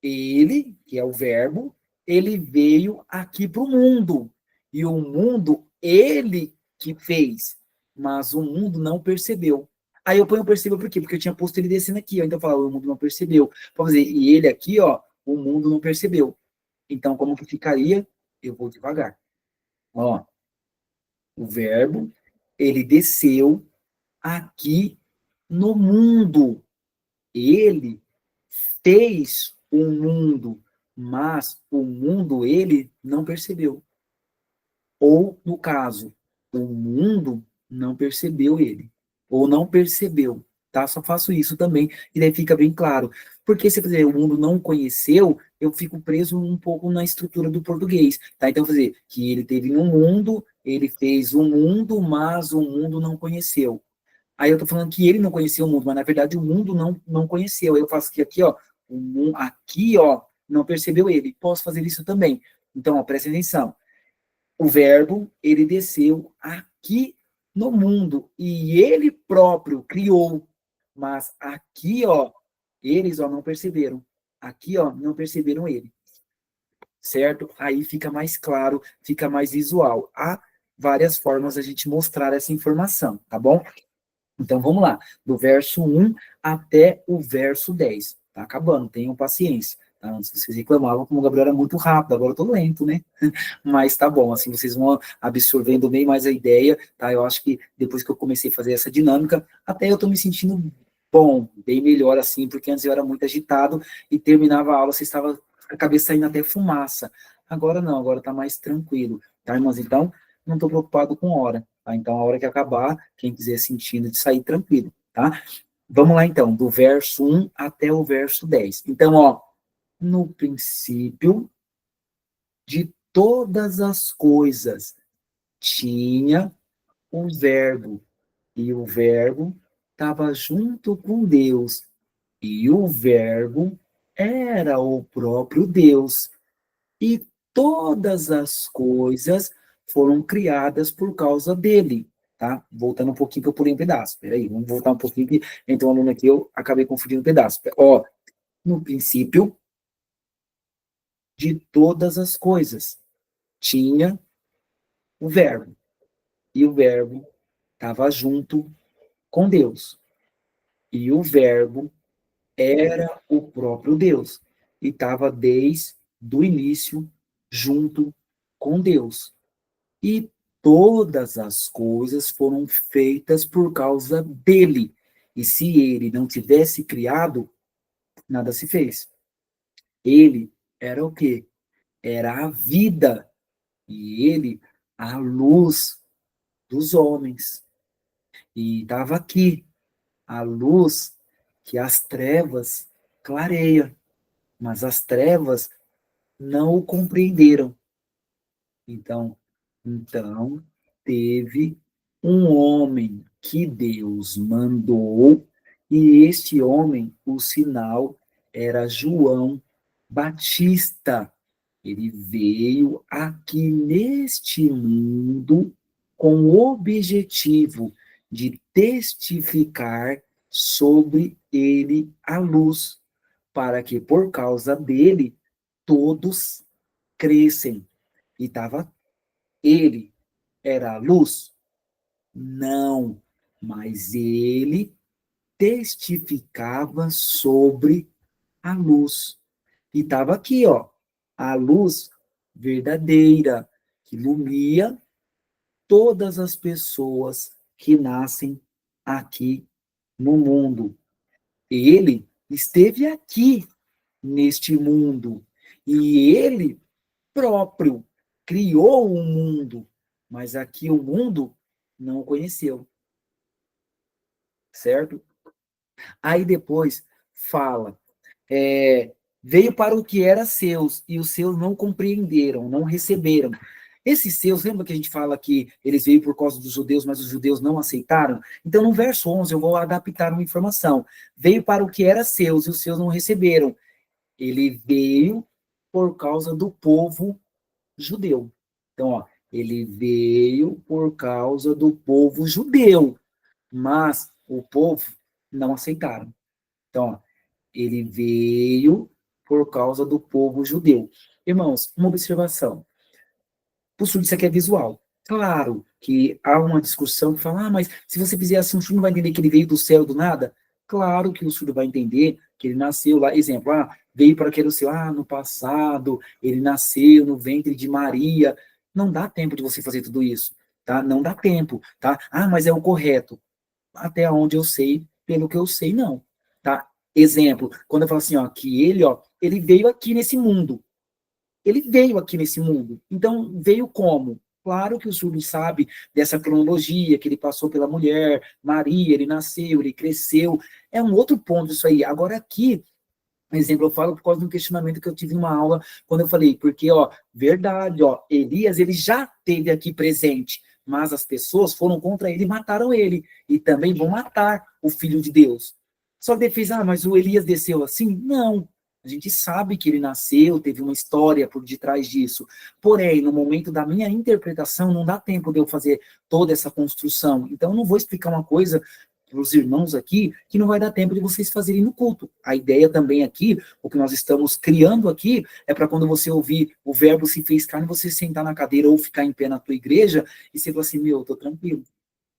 ele, que é o verbo, ele veio aqui para o mundo. E o mundo, ele que fez, mas o mundo não percebeu. Aí eu ponho percebeu por quê? Porque eu tinha posto ele descendo aqui, ó, então eu falava, o mundo não percebeu. Vamos dizer, e ele aqui, ó, o mundo não percebeu. Então, como que ficaria? Eu vou devagar. Ó, o verbo, ele desceu aqui no mundo. Ele fez o mundo, mas o mundo ele não percebeu. Ou, no caso, o mundo não percebeu ele. Ou não percebeu. Tá? Só faço isso também, e daí fica bem claro. Porque se fazer o mundo não conheceu, eu fico preso um pouco na estrutura do português. Tá? Então, fazer que ele teve um mundo, ele fez o mundo, mas o mundo não conheceu. Aí eu tô falando que ele não conhecia o mundo, mas na verdade o mundo não conheceu. Aí eu faço que aqui, ó, o mundo, aqui, ó, não percebeu ele. Posso fazer isso também. Então, ó, presta atenção. O verbo, ele desceu aqui no mundo e ele próprio criou. Mas aqui, ó, eles, ó, não perceberam. Aqui, ó, não perceberam ele. Certo? Aí fica mais claro, fica mais visual. Há várias formas a gente mostrar essa informação, tá bom? Então vamos lá, do verso 1 até o verso 10. Tá acabando, tenham paciência. Tá? Antes vocês reclamavam como o Gabriel era muito rápido, agora eu tô lento, né? Mas tá bom, assim vocês vão absorvendo bem mais a ideia, tá? Eu acho que depois que eu comecei a fazer essa dinâmica, até eu tô me sentindo bom, bem melhor assim, porque antes eu era muito agitado e terminava a aula, você estava com a cabeça saindo até fumaça. Agora não, agora tá mais tranquilo, tá, irmãos? Então, não tô preocupado com hora. Tá? Então, a hora que acabar, quem quiser sentindo de sair tranquilo, tá? Vamos lá, então, do verso 1 até o verso 10. Então, ó, no princípio de todas as coisas tinha o verbo, e o verbo estava junto com Deus, e o verbo era o próprio Deus. E todas as coisas foram criadas por causa dele, tá? Voltando um pouquinho que eu pulei um pedaço. Peraí, vamos voltar um pouquinho que entrou um aluno aqui, eu acabei confundindo um pedaço. Ó, no princípio de todas as coisas tinha o verbo. E o verbo estava junto com Deus. E o verbo era o próprio Deus. e estava desde o início junto com Deus. E todas as coisas foram feitas por causa dele. E se ele não tivesse criado, nada se fez. Ele era o quê? Era a vida. E ele, a luz dos homens. E estava aqui, a luz que as trevas clareia. Mas as trevas não o compreenderam. Então, teve um homem que Deus mandou, e este homem, o sinal, era João Batista. Ele veio aqui neste mundo com o objetivo de testificar sobre ele a luz, para que por causa dele todos crescem. E estava ele era a luz? Não, mas ele testificava sobre a luz. E estava aqui, ó, a luz verdadeira, que ilumina todas as pessoas que nascem aqui no mundo. Ele esteve aqui neste mundo e ele próprio criou o mundo, mas aqui o mundo não o conheceu, certo? Aí depois fala, veio para o que era seus, e os seus não compreenderam, não receberam. Esses seus, lembra que a gente fala que eles veio por causa dos judeus, mas os judeus não aceitaram? Então, no verso 11, eu vou adaptar uma informação. Veio para o que era seus, e os seus não receberam. Ele veio por causa do povo judeu. Então, ó, ele veio por causa do povo judeu, mas o povo não aceitaram. Então, ó, ele veio por causa do povo judeu. Irmãos, uma observação. O estudo isso aqui é visual. Claro que há uma discussão que fala, mas se você fizer assim, o estudo não vai entender que ele veio do céu do nada? Claro que o estudo vai entender que ele nasceu lá, exemplo, veio para aquele céu, no passado, ele nasceu no ventre de Maria. Não dá tempo de você fazer tudo isso, tá? Não dá tempo, tá? Mas é o correto. Até onde eu sei, pelo que eu sei, não, tá? Exemplo, quando eu falo assim, que ele veio aqui nesse mundo, ele veio aqui nesse mundo. Então, veio como? Claro que o Júlio sabe dessa cronologia, que ele passou pela mulher, Maria, ele nasceu, ele cresceu. É um outro ponto isso aí. Agora, aqui, por exemplo, eu falo por causa de um questionamento que eu tive em uma aula, quando eu falei, porque, verdade, Elias, ele já esteve aqui presente, mas as pessoas foram contra ele e mataram ele. E também vão matar o Filho de Deus. Só que ele fez, mas o Elias desceu assim? Não. A gente sabe que ele nasceu, teve uma história por detrás disso. Porém, no momento da minha interpretação, não dá tempo de eu fazer toda essa construção. Então, eu não vou explicar uma coisa para os irmãos aqui que não vai dar tempo de vocês fazerem no culto. A ideia também aqui, o que nós estamos criando aqui, é para quando você ouvir o verbo se fez carne, você sentar na cadeira ou ficar em pé na tua igreja e você falar assim, eu tô tranquilo.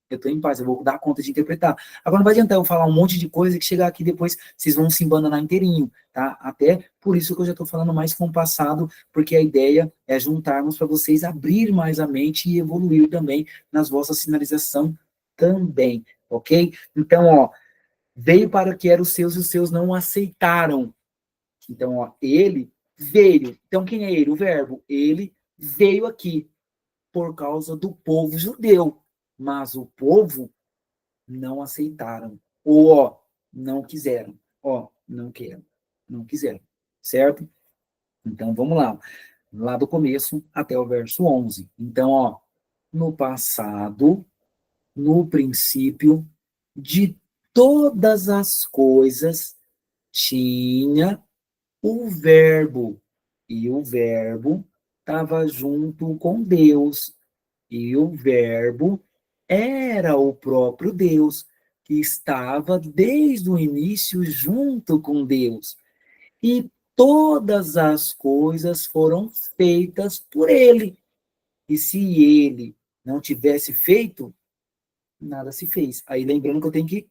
Eu estou em paz, eu vou dar conta de interpretar. Agora não vai adiantar eu falar um monte de coisa que chegar aqui depois vocês vão se embananar inteirinho, tá? Até por isso que eu já estou falando mais compassado, porque a ideia é juntarmos para vocês abrir mais a mente e evoluir também nas vossas sinalização também, ok? Então, veio para o que eram os seus e os seus não aceitaram. Então, ele veio. Então, quem é ele? O verbo. Ele veio aqui por causa do povo judeu, mas o povo não aceitaram. Ou, não quiseram. Não quero. Não quiseram. Certo? Então, vamos lá. Lá do começo até o verso 11. Então, no passado, no princípio, de todas as coisas, tinha o verbo. E o verbo estava junto com Deus. E o Verbo era o próprio Deus, que estava desde o início junto com Deus. E todas as coisas foram feitas por ele. E se ele não tivesse feito, nada se fez. Aí lembrando que eu tenho que.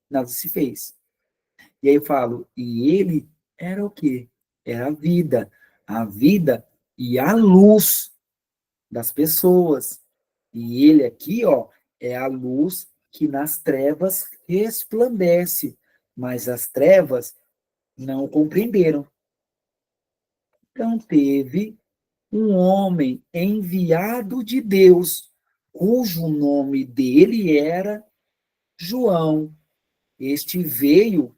Nada se fez. E aí eu falo, e ele era o quê? era a vida e a luz das pessoas. E ele aqui, ó, é a luz que nas trevas resplandece, mas as trevas não compreenderam. Então teve um homem enviado de Deus, cujo nome dele era João. Este veio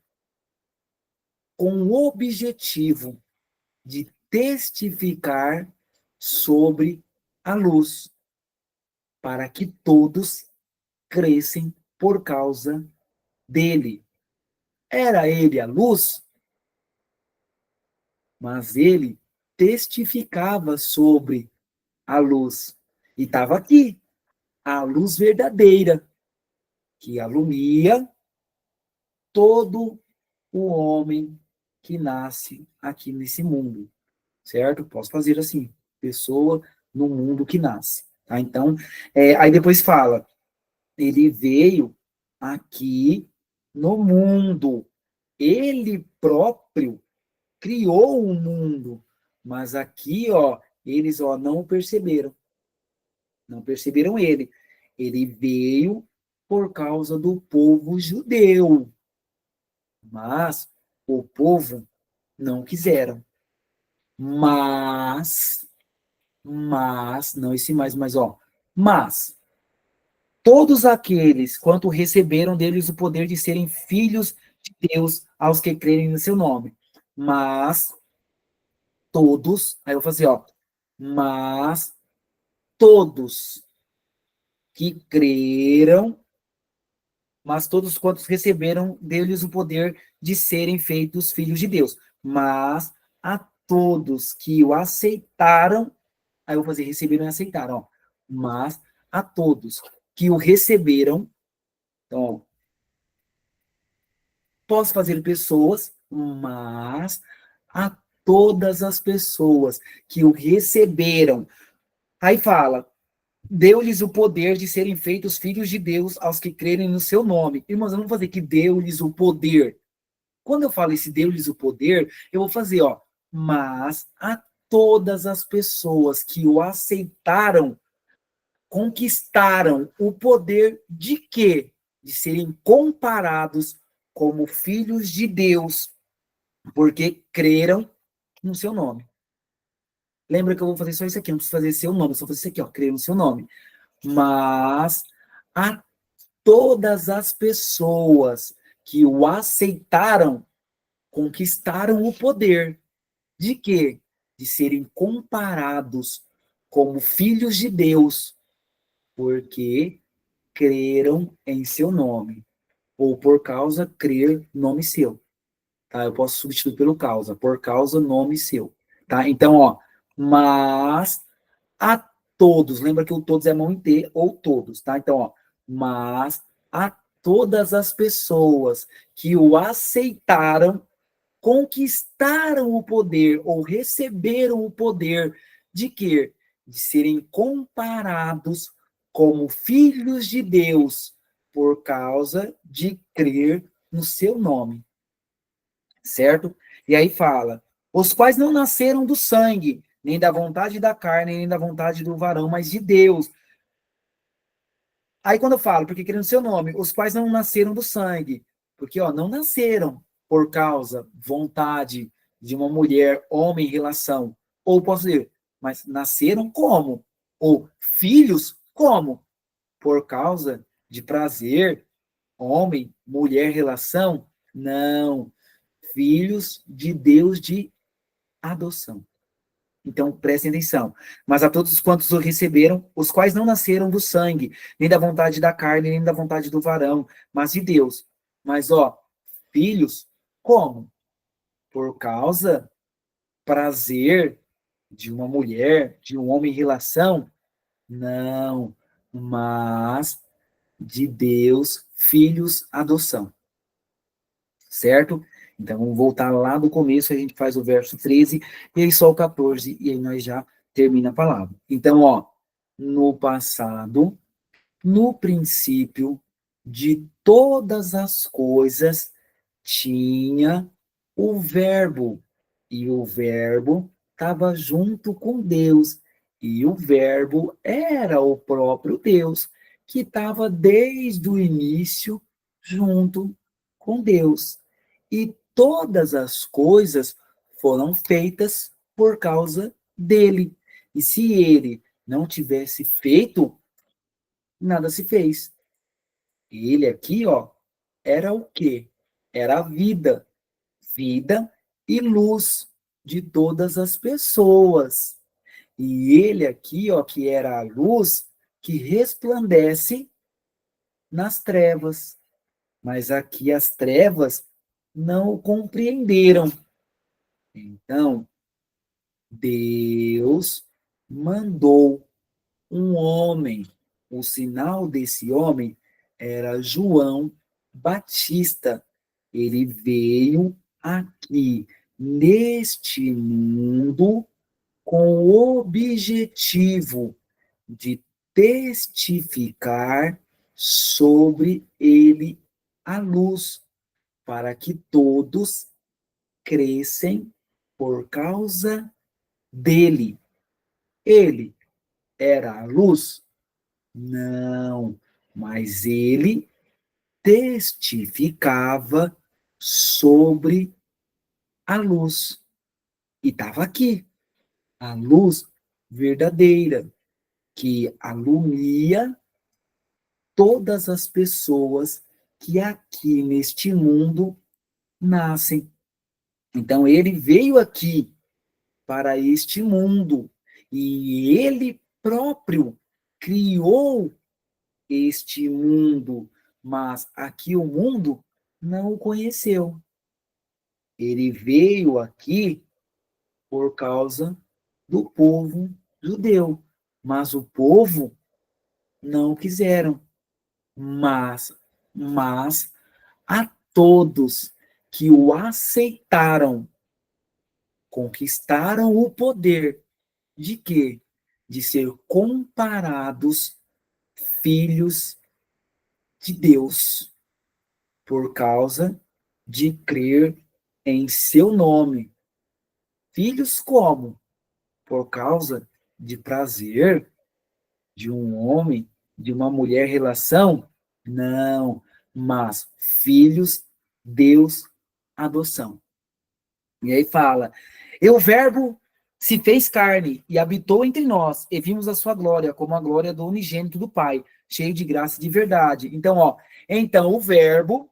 com o objetivo de testificar sobre a luz, para que todos crescem por causa dele. Era ele a luz, mas ele testificava sobre a luz. E estava aqui, a luz verdadeira, que alumia todo o homem que nasce aqui nesse mundo, certo? Posso fazer assim, pessoa no mundo que nasce, tá? Então, aí depois fala, ele veio aqui no mundo, ele próprio criou o mundo, mas aqui, ó, eles, ó, não perceberam, não perceberam ele. Ele veio por causa do povo judeu, mas o povo não quiseram. Mas, não esse mais, mas ó, mas todos aqueles quanto receberam deles o poder de serem filhos de Deus aos que crerem no seu nome. Mas todos, aí eu vou fazer, ó, mas todos que creram, mas todos quantos receberam deles o poder de serem feitos filhos de Deus. Mas a todos que o aceitaram, aí eu vou fazer receberam e aceitaram, ó. Mas a todos que o receberam, então, posso fazer pessoas, mas a todas as pessoas que o receberam. Aí fala, deu-lhes o poder de serem feitos filhos de Deus aos que crerem no seu nome. Irmãos, eu não vou fazer que deu-lhes o poder. Quando eu falo esse deu-lhes o poder, eu vou fazer, ó, mas a todas as pessoas que o aceitaram, conquistaram o poder de quê? De serem comparados como filhos de Deus, porque creram no seu nome. Lembra que eu vou fazer só isso aqui, não preciso fazer seu nome, eu só fazer isso aqui, ó, crer no seu nome. Mas a todas as pessoas que o aceitaram, conquistaram o poder de quê? De serem comparados como filhos de Deus, porque creram em seu nome, ou por causa crer nome seu, tá? Eu posso substituir pelo causa, por causa nome seu, tá? Então, ó, mas a todos, lembra que o todos é mão em T, ou todos, tá? Então, ó, mas a todas as pessoas que o aceitaram, conquistaram o poder, ou receberam o poder de quê? De serem comparados como filhos de Deus, por causa de crer no seu nome, certo? E aí fala, os quais não nasceram do sangue, nem da vontade da carne, nem da vontade do varão, mas de Deus. Aí quando eu falo, porque querendo seu nome, os quais não nasceram do sangue, porque ó, não nasceram por causa, vontade de uma mulher, homem, relação, ou posso dizer, mas nasceram como? Ou filhos como? Por causa de prazer, homem, mulher, relação? Não, filhos de Deus de adoção. Então, prestem atenção. Mas a todos quantos o receberam, os quais não nasceram do sangue, nem da vontade da carne, nem da vontade do varão, mas de Deus. Mas, ó, filhos, como? Por causa prazer de uma mulher, de um homem em relação? Não, mas de Deus, filhos, adoção. Certo? Então, vamos voltar lá do começo, a gente faz o verso 13, e aí só o 14, e aí nós já termina a palavra. Então, ó, no passado, no princípio de todas as coisas, tinha o verbo, E o Verbo estava junto com Deus. E o Verbo era o próprio Deus, que estava desde o início junto com Deus. E todas as coisas foram feitas por causa dele. E se ele não tivesse feito, nada se fez. Ele aqui, ó, era o quê? Era a vida, vida e luz de todas as pessoas. E ele aqui, ó, que era a luz que resplandece nas trevas. Mas aqui as trevas não o compreenderam. Então, Deus mandou um homem. O sinal desse homem era João Batista. Ele veio aqui neste mundo com o objetivo de testificar sobre ele a luz, para que todos crescem por causa dele. Ele era a luz? Não, mas ele testificava sobre a luz. E estava aqui, a luz verdadeira, que alumia todas as pessoas que aqui neste mundo nascem. Então, ele veio aqui para este mundo e ele próprio criou este mundo, mas aqui o mundo não o conheceu. Ele veio aqui por causa do povo judeu, mas o povo não quiseram. Mas a todos que o aceitaram, conquistaram o poder de quê? De ser comparados filhos de Deus, por causa de crer em seu nome. Filhos como? Por causa de prazer de um homem, de uma mulher relação? Não, mas filhos, Deus, adoção. E aí fala, e o verbo se fez carne e habitou entre nós, e vimos a sua glória, como a glória do unigênito do Pai, cheio de graça e de verdade. Então, ó, então o verbo,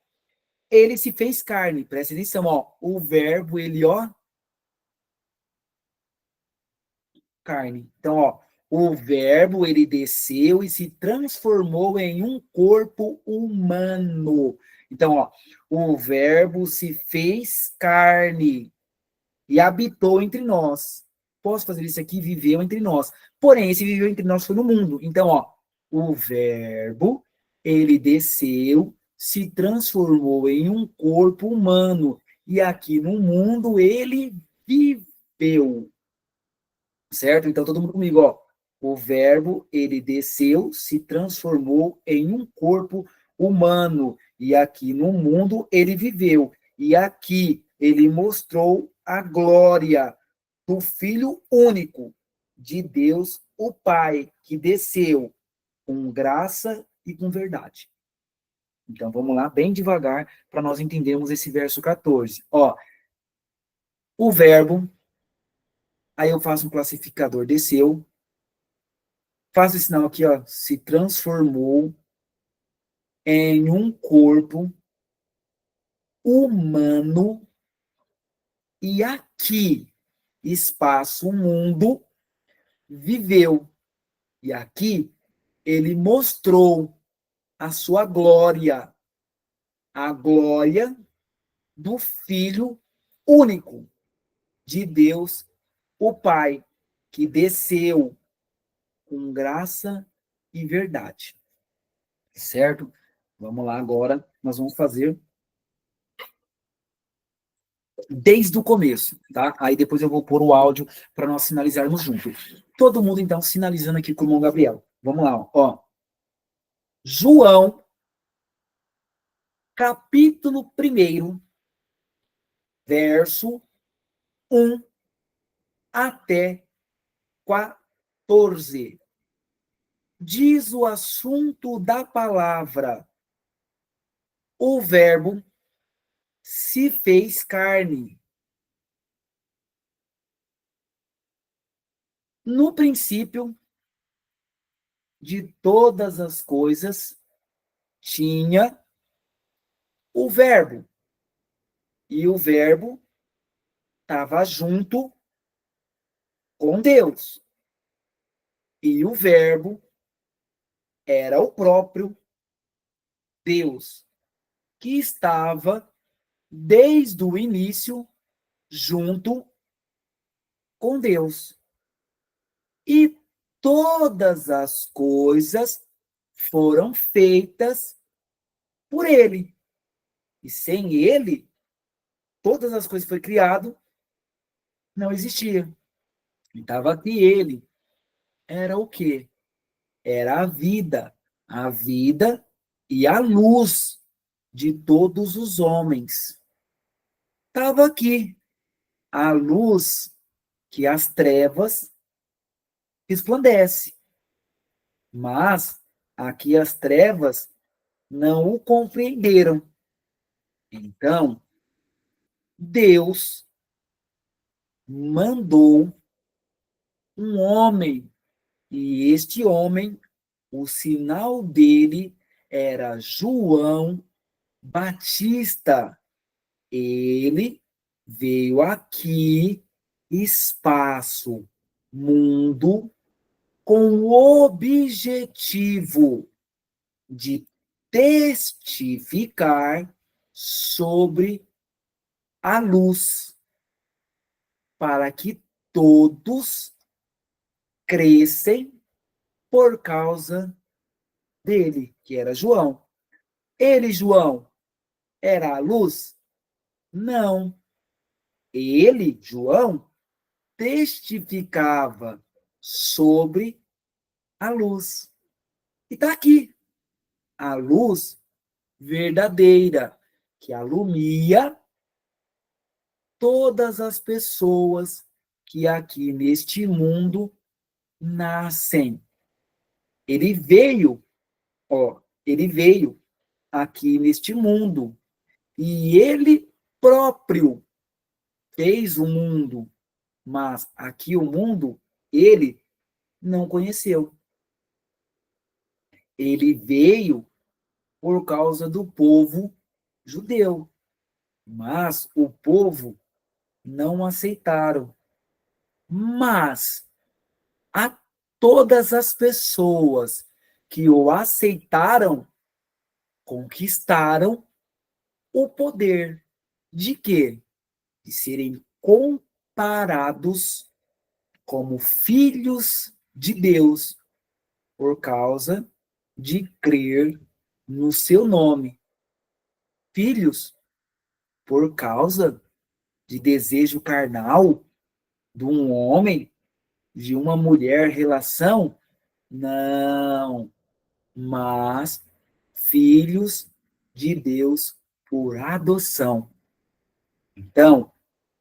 ele se fez carne, presta atenção, ó, o verbo, ele, ó, carne. Então, ó, o verbo, ele desceu e se transformou em um corpo humano. Então, ó, o verbo se fez carne e habitou entre nós. Posso fazer isso aqui? Viveu entre nós. Porém, esse viveu entre nós foi no mundo. Então, ó, o verbo, ele desceu, se transformou em um corpo humano. E aqui no mundo ele viveu. Certo? Então, todo mundo comigo, ó. O verbo, ele desceu, se transformou em um corpo humano. E aqui no mundo ele viveu. E aqui ele mostrou a glória do Filho único de Deus, o Pai, que desceu com graça e com verdade. Então, vamos lá, bem devagar, para nós entendermos esse verso 14. Ó, o verbo, aí eu faço um classificador, desceu, faço o sinal aqui, ó, se transformou em um corpo humano e aqui, espaço, mundo, viveu. E aqui ele mostrou a sua glória, a glória do Filho único de Deus, o Pai, que desceu com graça e verdade. Certo? Vamos lá agora, nós vamos fazer desde o começo, tá? Aí depois eu vou pôr o áudio para nós sinalizarmos junto. Todo mundo, então, sinalizando aqui com o irmão Gabriel. Vamos lá, ó. João, capítulo 1, verso 1 até 14. Diz o assunto da palavra: o Verbo se fez carne. No princípio de todas as coisas, tinha o Verbo. E o Verbo estava junto com Deus. E o Verbo era o próprio Deus, que estava desde o início junto com Deus. E todas as coisas foram feitas por ele. E sem ele, todas as coisas que foi criado não existia. Estava aqui ele. Era o quê? Era a vida. A vida e a luz de todos os homens. Estava aqui a luz que as trevas resplandece. Mas aqui as trevas não o compreenderam. Então, Deus mandou um homem, e este homem, o sinal dele era João Batista. Ele veio aqui, espaço, mundo, com o objetivo de testificar sobre a luz, para que todos crescem por causa dele, que era João. Ele, João, era a luz? Não. Ele, João, testificava sobre a luz. E está aqui, a luz verdadeira, que alumia todas as pessoas que aqui neste mundo nascem. Ele veio, ele veio aqui neste mundo e ele próprio fez o mundo, mas aqui o mundo ele não conheceu. Ele veio por causa do povo judeu, mas o povo não aceitaram. Mas a todas as pessoas que o aceitaram, conquistaram o poder de quê? De serem comparados como filhos de Deus por causa de crer no seu nome. Filhos por causa de desejo carnal de um homem, de uma mulher, relação? Não, mas filhos de Deus por adoção. Então,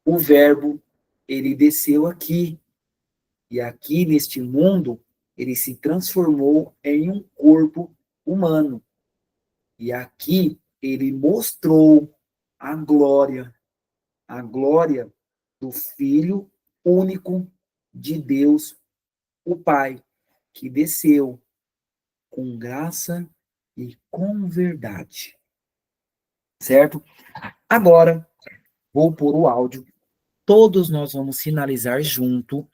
o Verbo, ele desceu aqui, e aqui neste mundo, ele se transformou em um corpo humano. E aqui ele mostrou a glória do Filho único de Deus, o Pai, que desceu com graça e com verdade. Certo? Agora, vou pôr o áudio. Todos nós vamos sinalizar junto.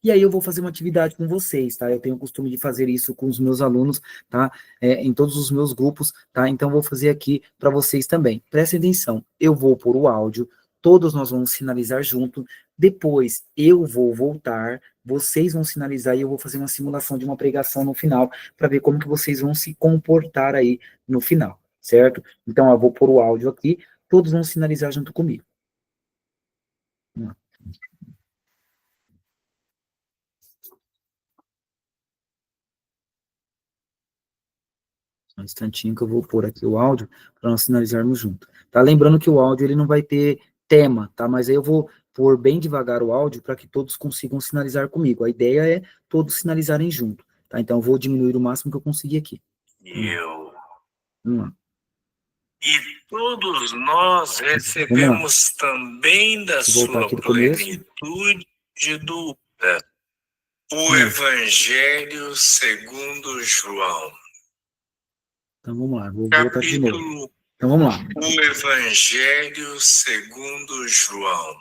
E aí eu vou fazer uma atividade com vocês, tá? Eu tenho o costume de fazer isso com os meus alunos, tá? Em todos os meus grupos, tá? Então vou fazer aqui para vocês também. Prestem atenção. Eu vou pôr o áudio. Todos nós vamos sinalizar junto. Depois eu vou voltar. Vocês vão sinalizar e eu vou fazer uma simulação de uma pregação no final para ver como que vocês vão se comportar aí no final, certo? Então eu vou pôr o áudio aqui. Todos vão sinalizar junto comigo. Um instantinho que eu vou pôr aqui o áudio para nós finalizarmos junto. Tá? Lembrando que o áudio ele não vai ter tema, tá? Mas aí eu vou pôr bem devagar o áudio para que todos consigam sinalizar comigo. A ideia é todos sinalizarem junto, tá? Então, eu vou diminuir o máximo que eu conseguir aqui. Vamos lá. E todos nós recebemos também da sua plenitude o Evangelho segundo João. Então vamos lá, vou voltar de novo. Então vamos lá. O Evangelho segundo João.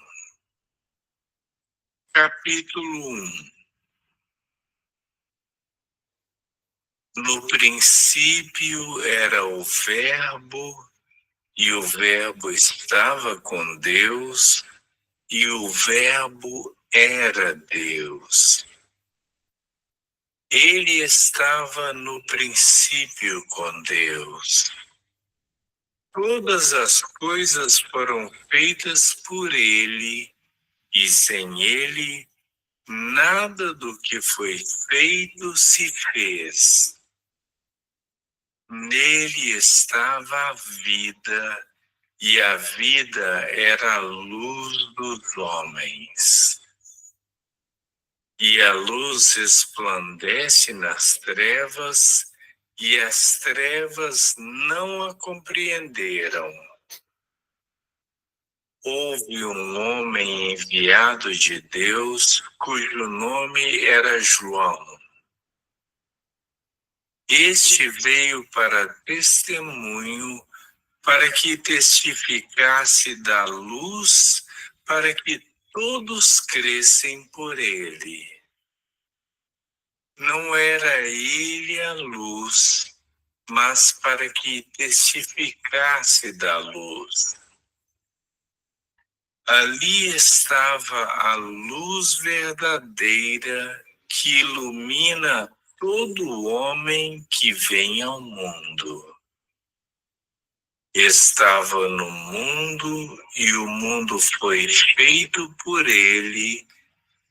Capítulo 1. No princípio era o Verbo, e o Verbo estava com Deus, e o Verbo era Deus. Ele estava no princípio com Deus. Todas as coisas foram feitas por ele, e sem ele, nada do que foi feito se fez. Nele estava a vida, e a vida era a luz dos homens. E a luz resplandece nas trevas, e as trevas não a compreenderam. Houve um homem enviado de Deus, cujo nome era João. Este veio para testemunho, para que testificasse da luz, para que todos crescem por ele. Não era ele a luz, mas para que testificasse da luz. Ali estava a luz verdadeira que ilumina todo homem que vem ao mundo. Estava no mundo, e o mundo foi feito por ele,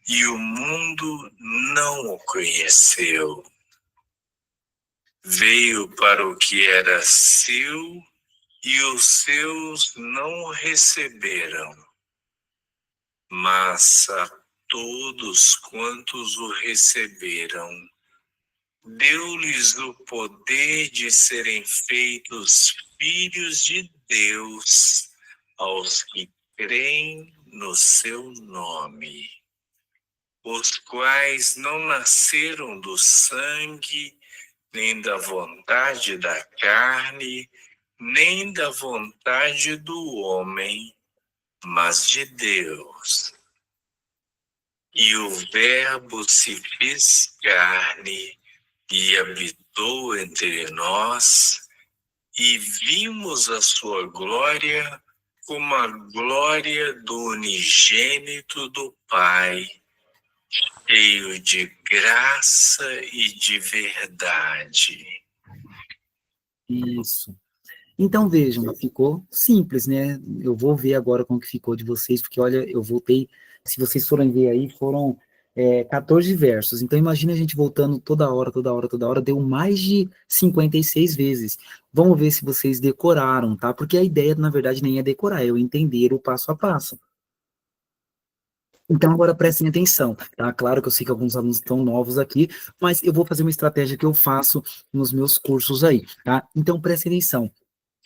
e o mundo não o conheceu. Veio para o que era seu, e os seus não o receberam. Mas a todos quantos o receberam, deu-lhes o poder de serem feitos filhos de Deus, aos que creem no seu nome, os quais não nasceram do sangue, nem da vontade da carne, nem da vontade do homem, mas de Deus. E o Verbo se fez carne e habitou entre nós, e vimos a sua glória como a glória do unigênito do Pai, cheio de graça e de verdade. Isso. Então, vejam, ficou simples, né? Eu vou ver agora como que ficou de vocês, porque, olha, eu voltei, se vocês forem ver aí, foram 14 versos. Então, imagina a gente voltando toda hora, deu mais de 56 vezes. Vamos ver se vocês decoraram, tá? Porque a ideia, na verdade, nem é decorar, é eu entender o passo a passo. Então, agora prestem atenção, tá? Claro que eu sei que alguns alunos estão novos aqui, mas eu vou fazer uma estratégia que eu faço nos meus cursos aí, tá? Então, prestem atenção.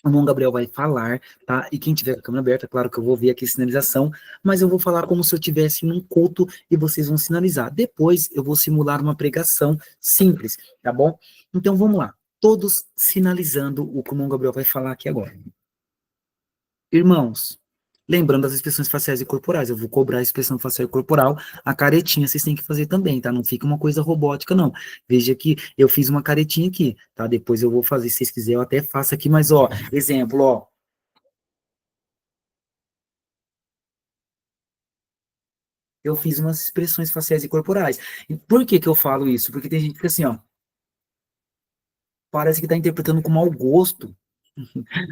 O irmão Gabriel vai falar, tá? E quem tiver com a câmera aberta, claro que eu vou ver aqui a sinalização, mas eu vou falar como se eu estivesse num culto e vocês vão sinalizar. Depois eu vou simular uma pregação simples, tá bom? Então vamos lá. Todos sinalizando o que o irmão Gabriel vai falar aqui agora. Irmãos, lembrando das expressões faciais e corporais, eu vou cobrar a expressão facial e corporal, a caretinha vocês têm que fazer também, tá? Não fica uma coisa robótica, não. Veja que eu fiz uma caretinha aqui, tá? Depois eu vou fazer, se vocês quiserem, eu até faço aqui, mas, ó, exemplo, ó. Eu fiz umas expressões faciais e corporais. E por que que eu falo isso? Porque tem gente que fica assim, ó, parece que tá interpretando com mau gosto.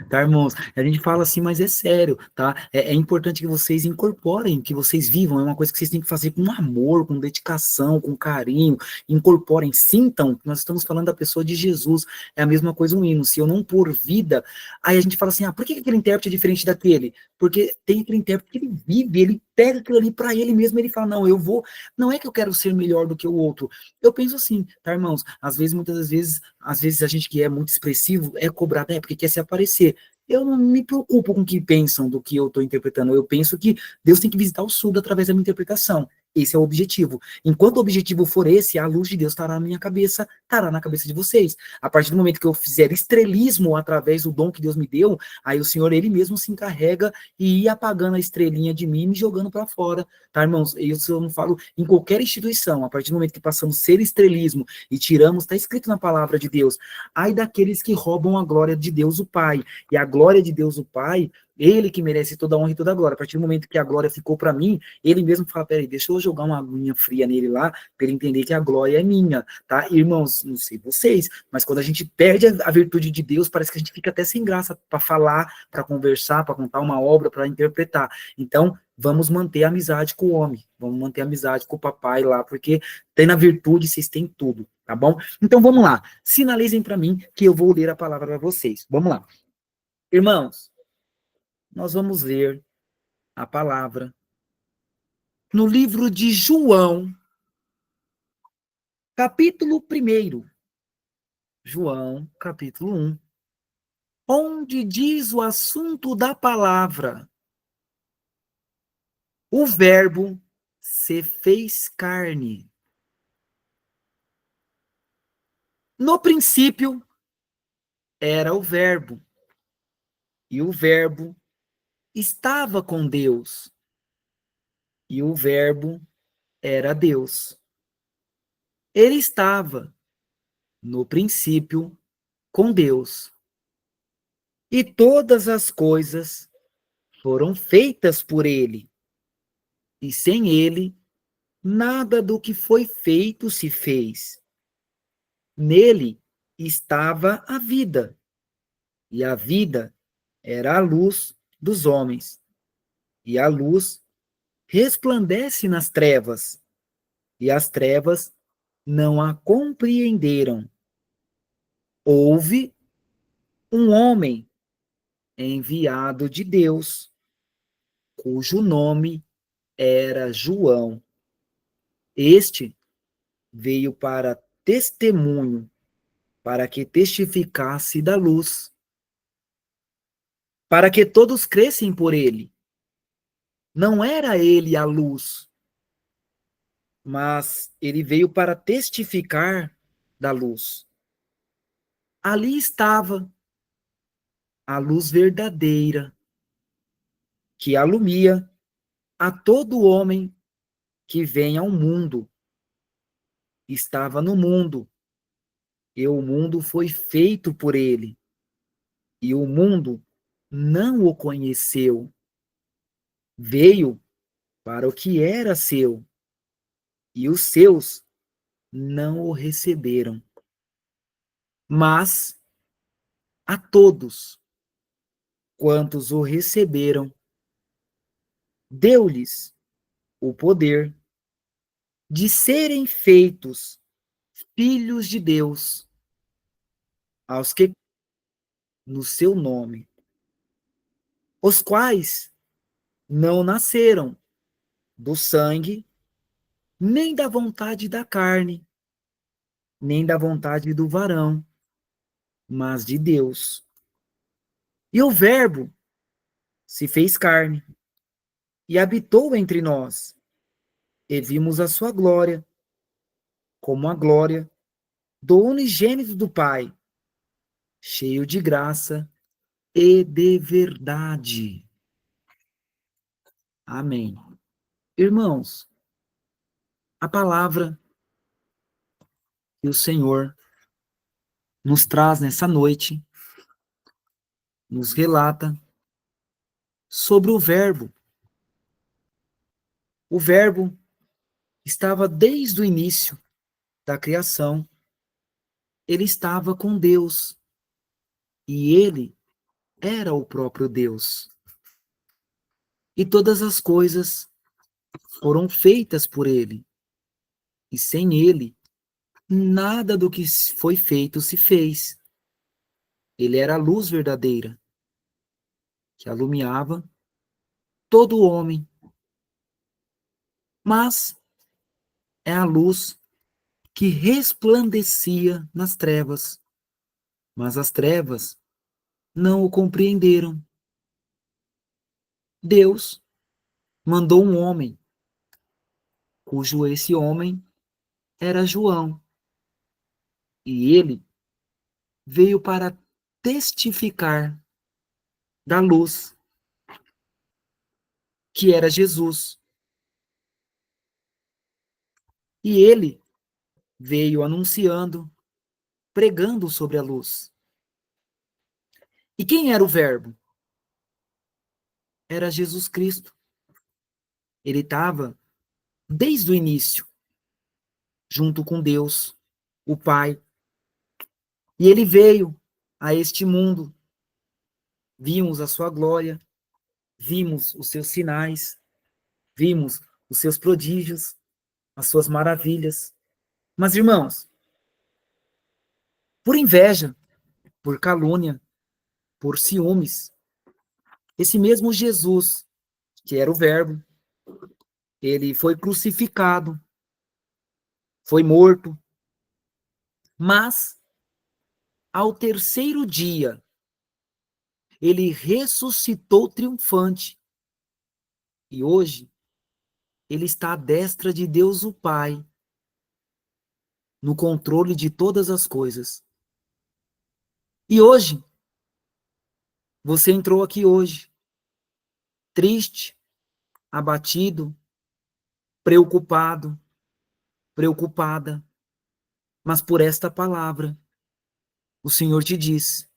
Tá, irmãos? A gente fala assim, mas é sério, tá? É importante que vocês incorporem, que vocês vivam, é uma coisa que vocês têm que fazer com amor, com dedicação, com carinho, incorporem, sintam, nós estamos falando da pessoa de Jesus, é a mesma coisa um hino, se eu não pôr vida, aí a gente fala assim, por que aquele intérprete é diferente daquele? Porque tem aquele intérprete que ele vive, ele pega aquilo ali para ele mesmo, ele fala, não, eu vou, não é que eu quero ser melhor do que o outro. Eu penso assim, tá, irmãos? Às vezes, muitas vezes, às vezes a gente que é muito expressivo é cobrado, porque quer se aparecer. Eu não me preocupo com o que pensam do que eu estou interpretando. Eu penso que Deus tem que visitar o surdo através da minha interpretação. Esse é o objetivo. Enquanto o objetivo for esse, a luz de Deus estará na minha cabeça, estará na cabeça de vocês. A partir do momento que eu fizer estrelismo através do dom que Deus me deu, aí o Senhor, ele mesmo se encarrega e ir apagando a estrelinha de mim e me jogando para fora, tá, irmãos? Isso eu não falo em qualquer instituição. A partir do momento que passamos a ser estrelismo e tiramos, está escrito na palavra de Deus, ai daqueles que roubam a glória de Deus o Pai. E a glória de Deus o Pai, ele que merece toda a honra e toda a glória. A partir do momento que a glória ficou para mim, ele mesmo fala, peraí, deixa eu jogar uma aguinha fria nele lá, para ele entender que a glória é minha, tá? Irmãos, não sei vocês, mas quando a gente perde a virtude de Deus, parece que a gente fica até sem graça para falar, para conversar, para contar uma obra, para interpretar. Então, vamos manter a amizade com o homem, vamos manter a amizade com o papai lá, porque tem na virtude, vocês têm tudo, tá bom? Então, vamos lá, sinalizem para mim que eu vou ler a palavra para vocês. Vamos lá. Irmãos, nós vamos ler a palavra no livro de João, capítulo 1. João, capítulo 1, onde diz o assunto da palavra. O verbo se fez carne. No princípio era o verbo, e o verbo estava com Deus, e o verbo era Deus. Ele estava no princípio com Deus. E todas as coisas foram feitas por ele. E sem ele, nada do que foi feito se fez. Nele estava a vida, e a vida era a luz dos homens. E a luz resplandece nas trevas, e as trevas não a compreenderam. Houve um homem enviado de Deus, cujo nome era João. Este veio para testemunho, para que testificasse da luz, para que todos crescem por ele. Não era ele a luz, mas ele veio para testificar da luz. Ali estava a luz verdadeira, que alumia a todo homem que vem ao mundo. Estava no mundo, e o mundo foi feito por ele, e o mundo não o conheceu. Veio para o que era seu, e os seus não o receberam. Mas a todos quantos o receberam, deu-lhes o poder de serem feitos filhos de Deus, aos que no seu nome, os quais não nasceram do sangue, nem da vontade da carne, nem da vontade do varão, mas de Deus. E o Verbo se fez carne e habitou entre nós, e vimos a sua glória, como a glória do unigênito do Pai, cheio de graça e de verdade. Amém. Irmãos, a palavra que o Senhor nos traz nessa noite, nos relata sobre o Verbo. O Verbo estava desde o início da criação, ele estava com Deus, e ele era o próprio Deus. E todas as coisas foram feitas por ele, e sem ele, nada do que foi feito se fez. Ele era a luz verdadeira, que alumiava todo homem mas é a luz que resplandecia nas trevas, mas as trevas não o compreenderam. Deus mandou um homem, cujo esse homem era João, e ele veio para testificar da luz, que era Jesus. E ele veio anunciando, pregando sobre a luz. E quem era o Verbo? Era Jesus Cristo. Ele estava desde o início, junto com Deus, o Pai. E ele veio a este mundo. Vimos a sua glória, vimos os seus sinais, vimos os seus prodígios, as suas maravilhas. Mas, irmãos, por inveja, por calúnia, por ciúmes, esse mesmo Jesus, que era o Verbo, ele foi crucificado, foi morto, mas ao terceiro dia ele ressuscitou triunfante. E hoje ele está à destra de Deus o Pai, no controle de todas as coisas. E hoje, você entrou aqui hoje, triste, abatido, preocupado, preocupada, mas por esta palavra, o Senhor te diz: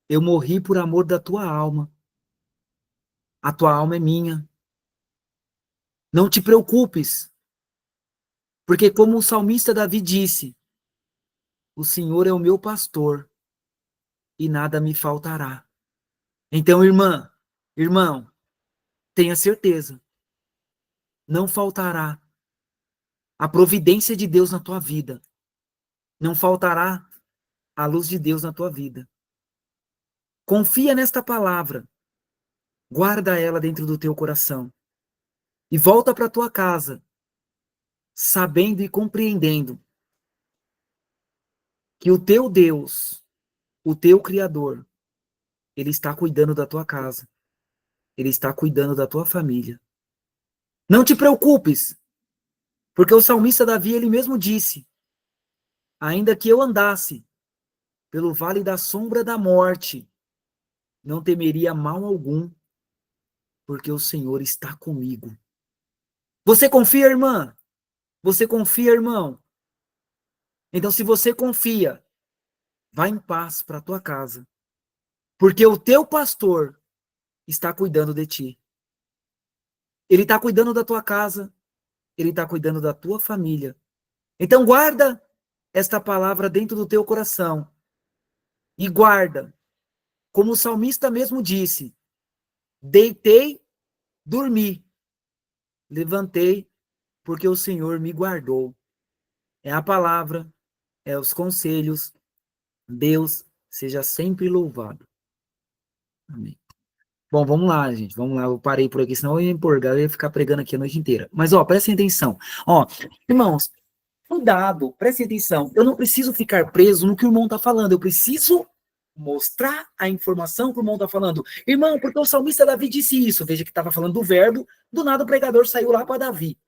eu morri por amor da tua alma. A tua alma é minha. Não te preocupes, porque como o salmista Davi disse, o Senhor é o meu pastor e nada me faltará. Então, irmã, irmão, tenha certeza, não faltará a providência de Deus na tua vida. Não faltará a luz de Deus na tua vida. Confia nesta palavra, guarda ela dentro do teu coração e volta para tua casa, sabendo e compreendendo que o teu Deus, o teu Criador, ele está cuidando da tua casa, ele está cuidando da tua família. Não te preocupes, porque o salmista Davi, ele mesmo disse: ainda que eu andasse pelo vale da sombra da morte, não temeria mal algum, porque o Senhor está comigo. Você confia, irmã? Você confia, irmão? Então, se você confia, vá em paz para a tua casa, porque o teu pastor está cuidando de ti. Ele está cuidando da tua casa, ele está cuidando da tua família. Então, guarda esta palavra dentro do teu coração e guarda, como o salmista mesmo disse: deitei, dormi, levantei, porque o Senhor me guardou. É a palavra, é os conselhos. Deus seja sempre louvado. Amém. Bom, vamos lá, gente. Vamos lá. Eu parei por aqui, senão eu ia empolgar, eu ia ficar pregando aqui a noite inteira. Mas, ó, prestem atenção. Ó, irmãos, cuidado, prestem atenção. Eu não preciso ficar preso no que o irmão está falando. Eu preciso mostrar a informação que o irmão está falando. Irmão, porque o salmista Davi disse isso. Veja que estava falando do verbo. Do nada o pregador saiu lá para Davi.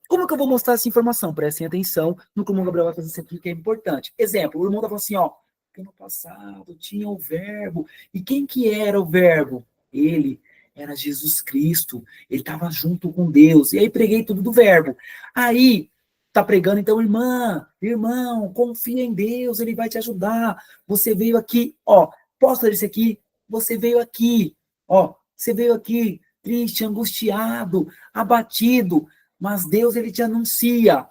Como que eu vou mostrar essa informação? Prestem atenção no que o irmão Gabriel vai fazer sempre, que é importante. Exemplo, o irmão está falando assim, ó. No passado tinha o verbo. E quem que era o verbo? Ele era Jesus Cristo. Ele estava junto com Deus. E aí preguei tudo do verbo. Aí, tá pregando, então, irmão, confia em Deus, ele vai te ajudar. Você veio aqui, ó, posso ler isso aqui? Você veio aqui, ó, você veio aqui triste, angustiado, abatido, mas Deus, ele te anuncia: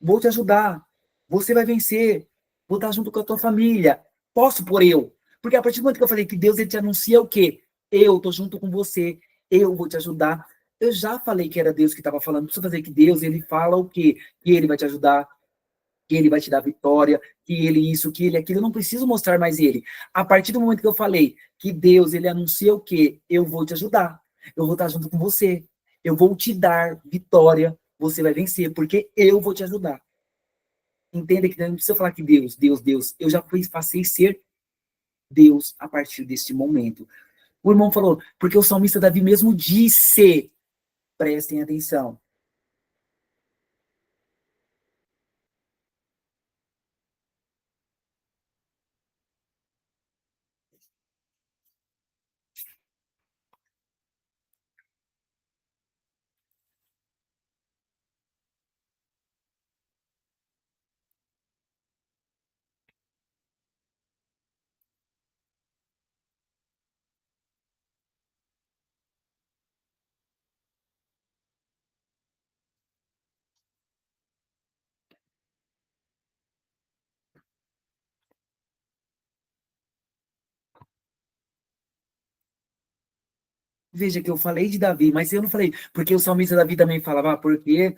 vou te ajudar, você vai vencer, vou estar junto com a tua família. Posso por eu? Porque a partir do momento que eu falei que Deus, ele te anuncia o quê? Eu tô junto com você, eu vou te ajudar. Eu já falei que era Deus que estava falando. Não precisa fazer que Deus, ele fala o quê? Que ele vai te ajudar, que ele vai te dar vitória, que ele isso, que ele aquilo. Eu não preciso mostrar mais ele. A partir do momento que eu falei que Deus, ele anuncia o quê? Eu vou te ajudar. Eu vou estar junto com você. eu vou te dar vitória, você vai vencer, porque eu vou te ajudar. Entenda que não precisa falar que Deus, Deus, Deus. Eu já passei a ser Deus a partir deste momento. O irmão falou, porque o salmista Davi mesmo disse, prestem atenção. Veja que eu falei de Davi, mas eu não falei, porque o salmista Davi também falava, porque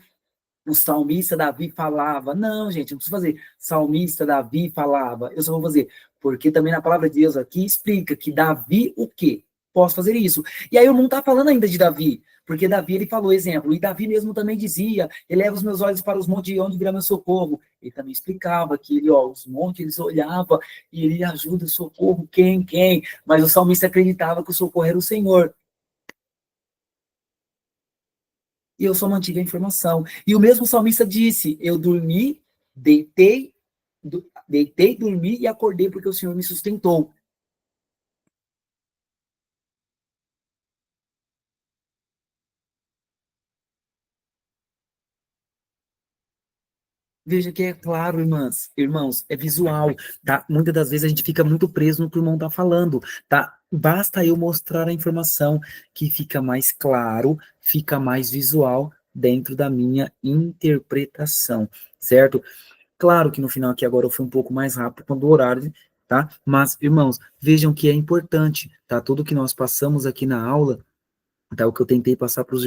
o salmista Davi falava. Não, gente, não preciso fazer. Salmista Davi falava. Eu só vou fazer. Porque também na palavra de Deus aqui explica que Davi o quê? Posso fazer isso. E aí eu não está falando ainda de Davi. Porque Davi, ele falou, exemplo, e Davi mesmo também dizia, eleva os meus olhos para os montes de onde virá meu socorro. Ele também explicava que ele, ó, os montes, eles olhava e ele ajuda o socorro, quem? Mas o salmista acreditava que o socorro era o Senhor. E eu só mantive a informação. E o mesmo salmista disse, eu dormi, deitei, dormi e acordei porque o Senhor me sustentou. Veja que é claro, irmãos, é visual, tá? Muitas das vezes a gente fica muito preso no que o irmão tá falando, tá? Basta eu mostrar a informação que fica mais claro, fica mais visual dentro da minha interpretação, certo? Claro que no final aqui agora eu fui um pouco mais rápido quando o horário, tá? Mas, irmãos, vejam que é importante, tá? Tudo que nós passamos aqui na aula, tá? O que eu tentei passar para os